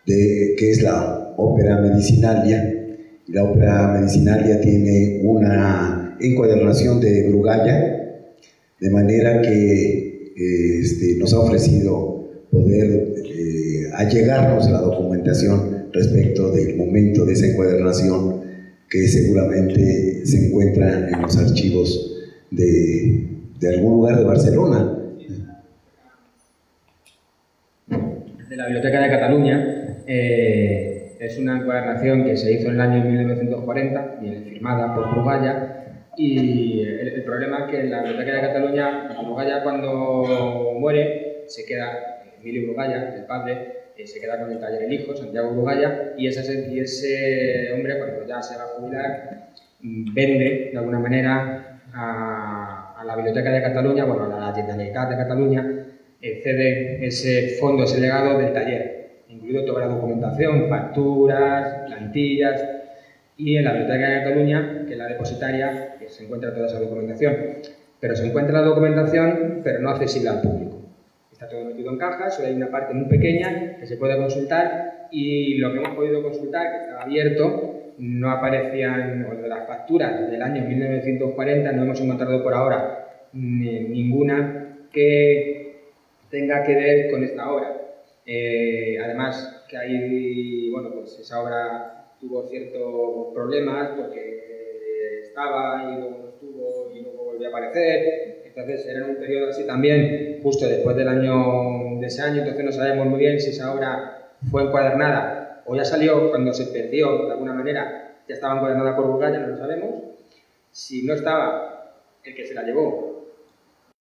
Speaker 1: que es la Opera Medicinalia. La Opera Medicinalia tiene una encuadernación de Brugalla, de manera que nos ha ofrecido poder allegarnos la documentación respecto del momento de esa encuadernación, que seguramente se encuentra en los archivos de algún lugar de Barcelona.
Speaker 2: De la Biblioteca de Cataluña. Es una encuadernación que se hizo en el año 1940, firmada por Brugalla, y el problema es que en la Biblioteca de Cataluña, Brugalla cuando muere, se queda, Emilio Brugalla, el padre, se queda con el taller el hijo, Santiago Brugalla, y ese hombre, cuando ya se va a jubilar, vende de alguna manera a la Biblioteca de Cataluña, bueno, a la Generalitat de Cataluña, cede ese fondo, ese legado del taller, incluido toda la documentación, facturas, plantillas, y en la Biblioteca de Cataluña, que es la depositaria, que se encuentra toda esa documentación. Pero se encuentra la documentación, pero no accesible al público. Está todo metido en cajas, solo hay una parte muy pequeña que se puede consultar, y lo que hemos podido consultar, que estaba abierto, no aparecían, o de las facturas del año 1940, no hemos encontrado por ahora ninguna que tenga que ver con esta obra. Además, que ahí, bueno, pues esa obra tuvo ciertos problemas porque estaba y luego no estuvo y luego volvió a aparecer. Entonces era un periodo así también, justo después de ese año, entonces no sabemos muy bien si esa obra fue encuadernada o ya salió cuando se perdió de alguna manera, ya estaba encuadernada por Brugalla, no lo sabemos. Si no estaba, el que se la llevó,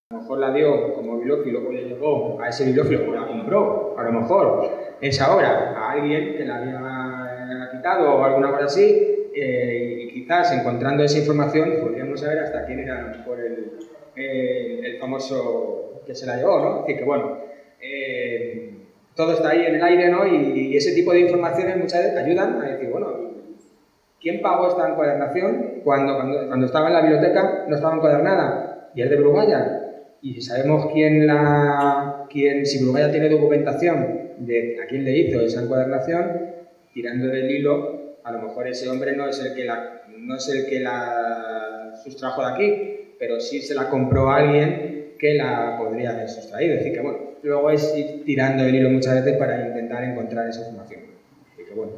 Speaker 2: a lo mejor la dio como bibliófilo o le llegó a ese bibliófilo o la compró, a lo mejor, esa obra a alguien que la había quitado o alguna cosa así, y quizás encontrando esa información podríamos saber hasta quién era a lo mejor el famoso que se la llevó, ¿no? Así que bueno, todo está ahí en el aire, ¿no? Y ese tipo de informaciones muchas veces ayudan a decir, bueno, ¿quién pagó esta encuadernación cuando estaba en la biblioteca no estaba encuadernada? Y es de Brugalla. Y si sabemos si Brugalla tiene documentación de a quién le hizo esa encuadernación, tirando del hilo, a lo mejor ese hombre no es el que la sustrajo de aquí, pero sí se la compró a alguien que la podría haber sustraído. Es decir, que bueno, luego es ir tirando el hilo muchas veces para intentar encontrar esa información. Así que bueno.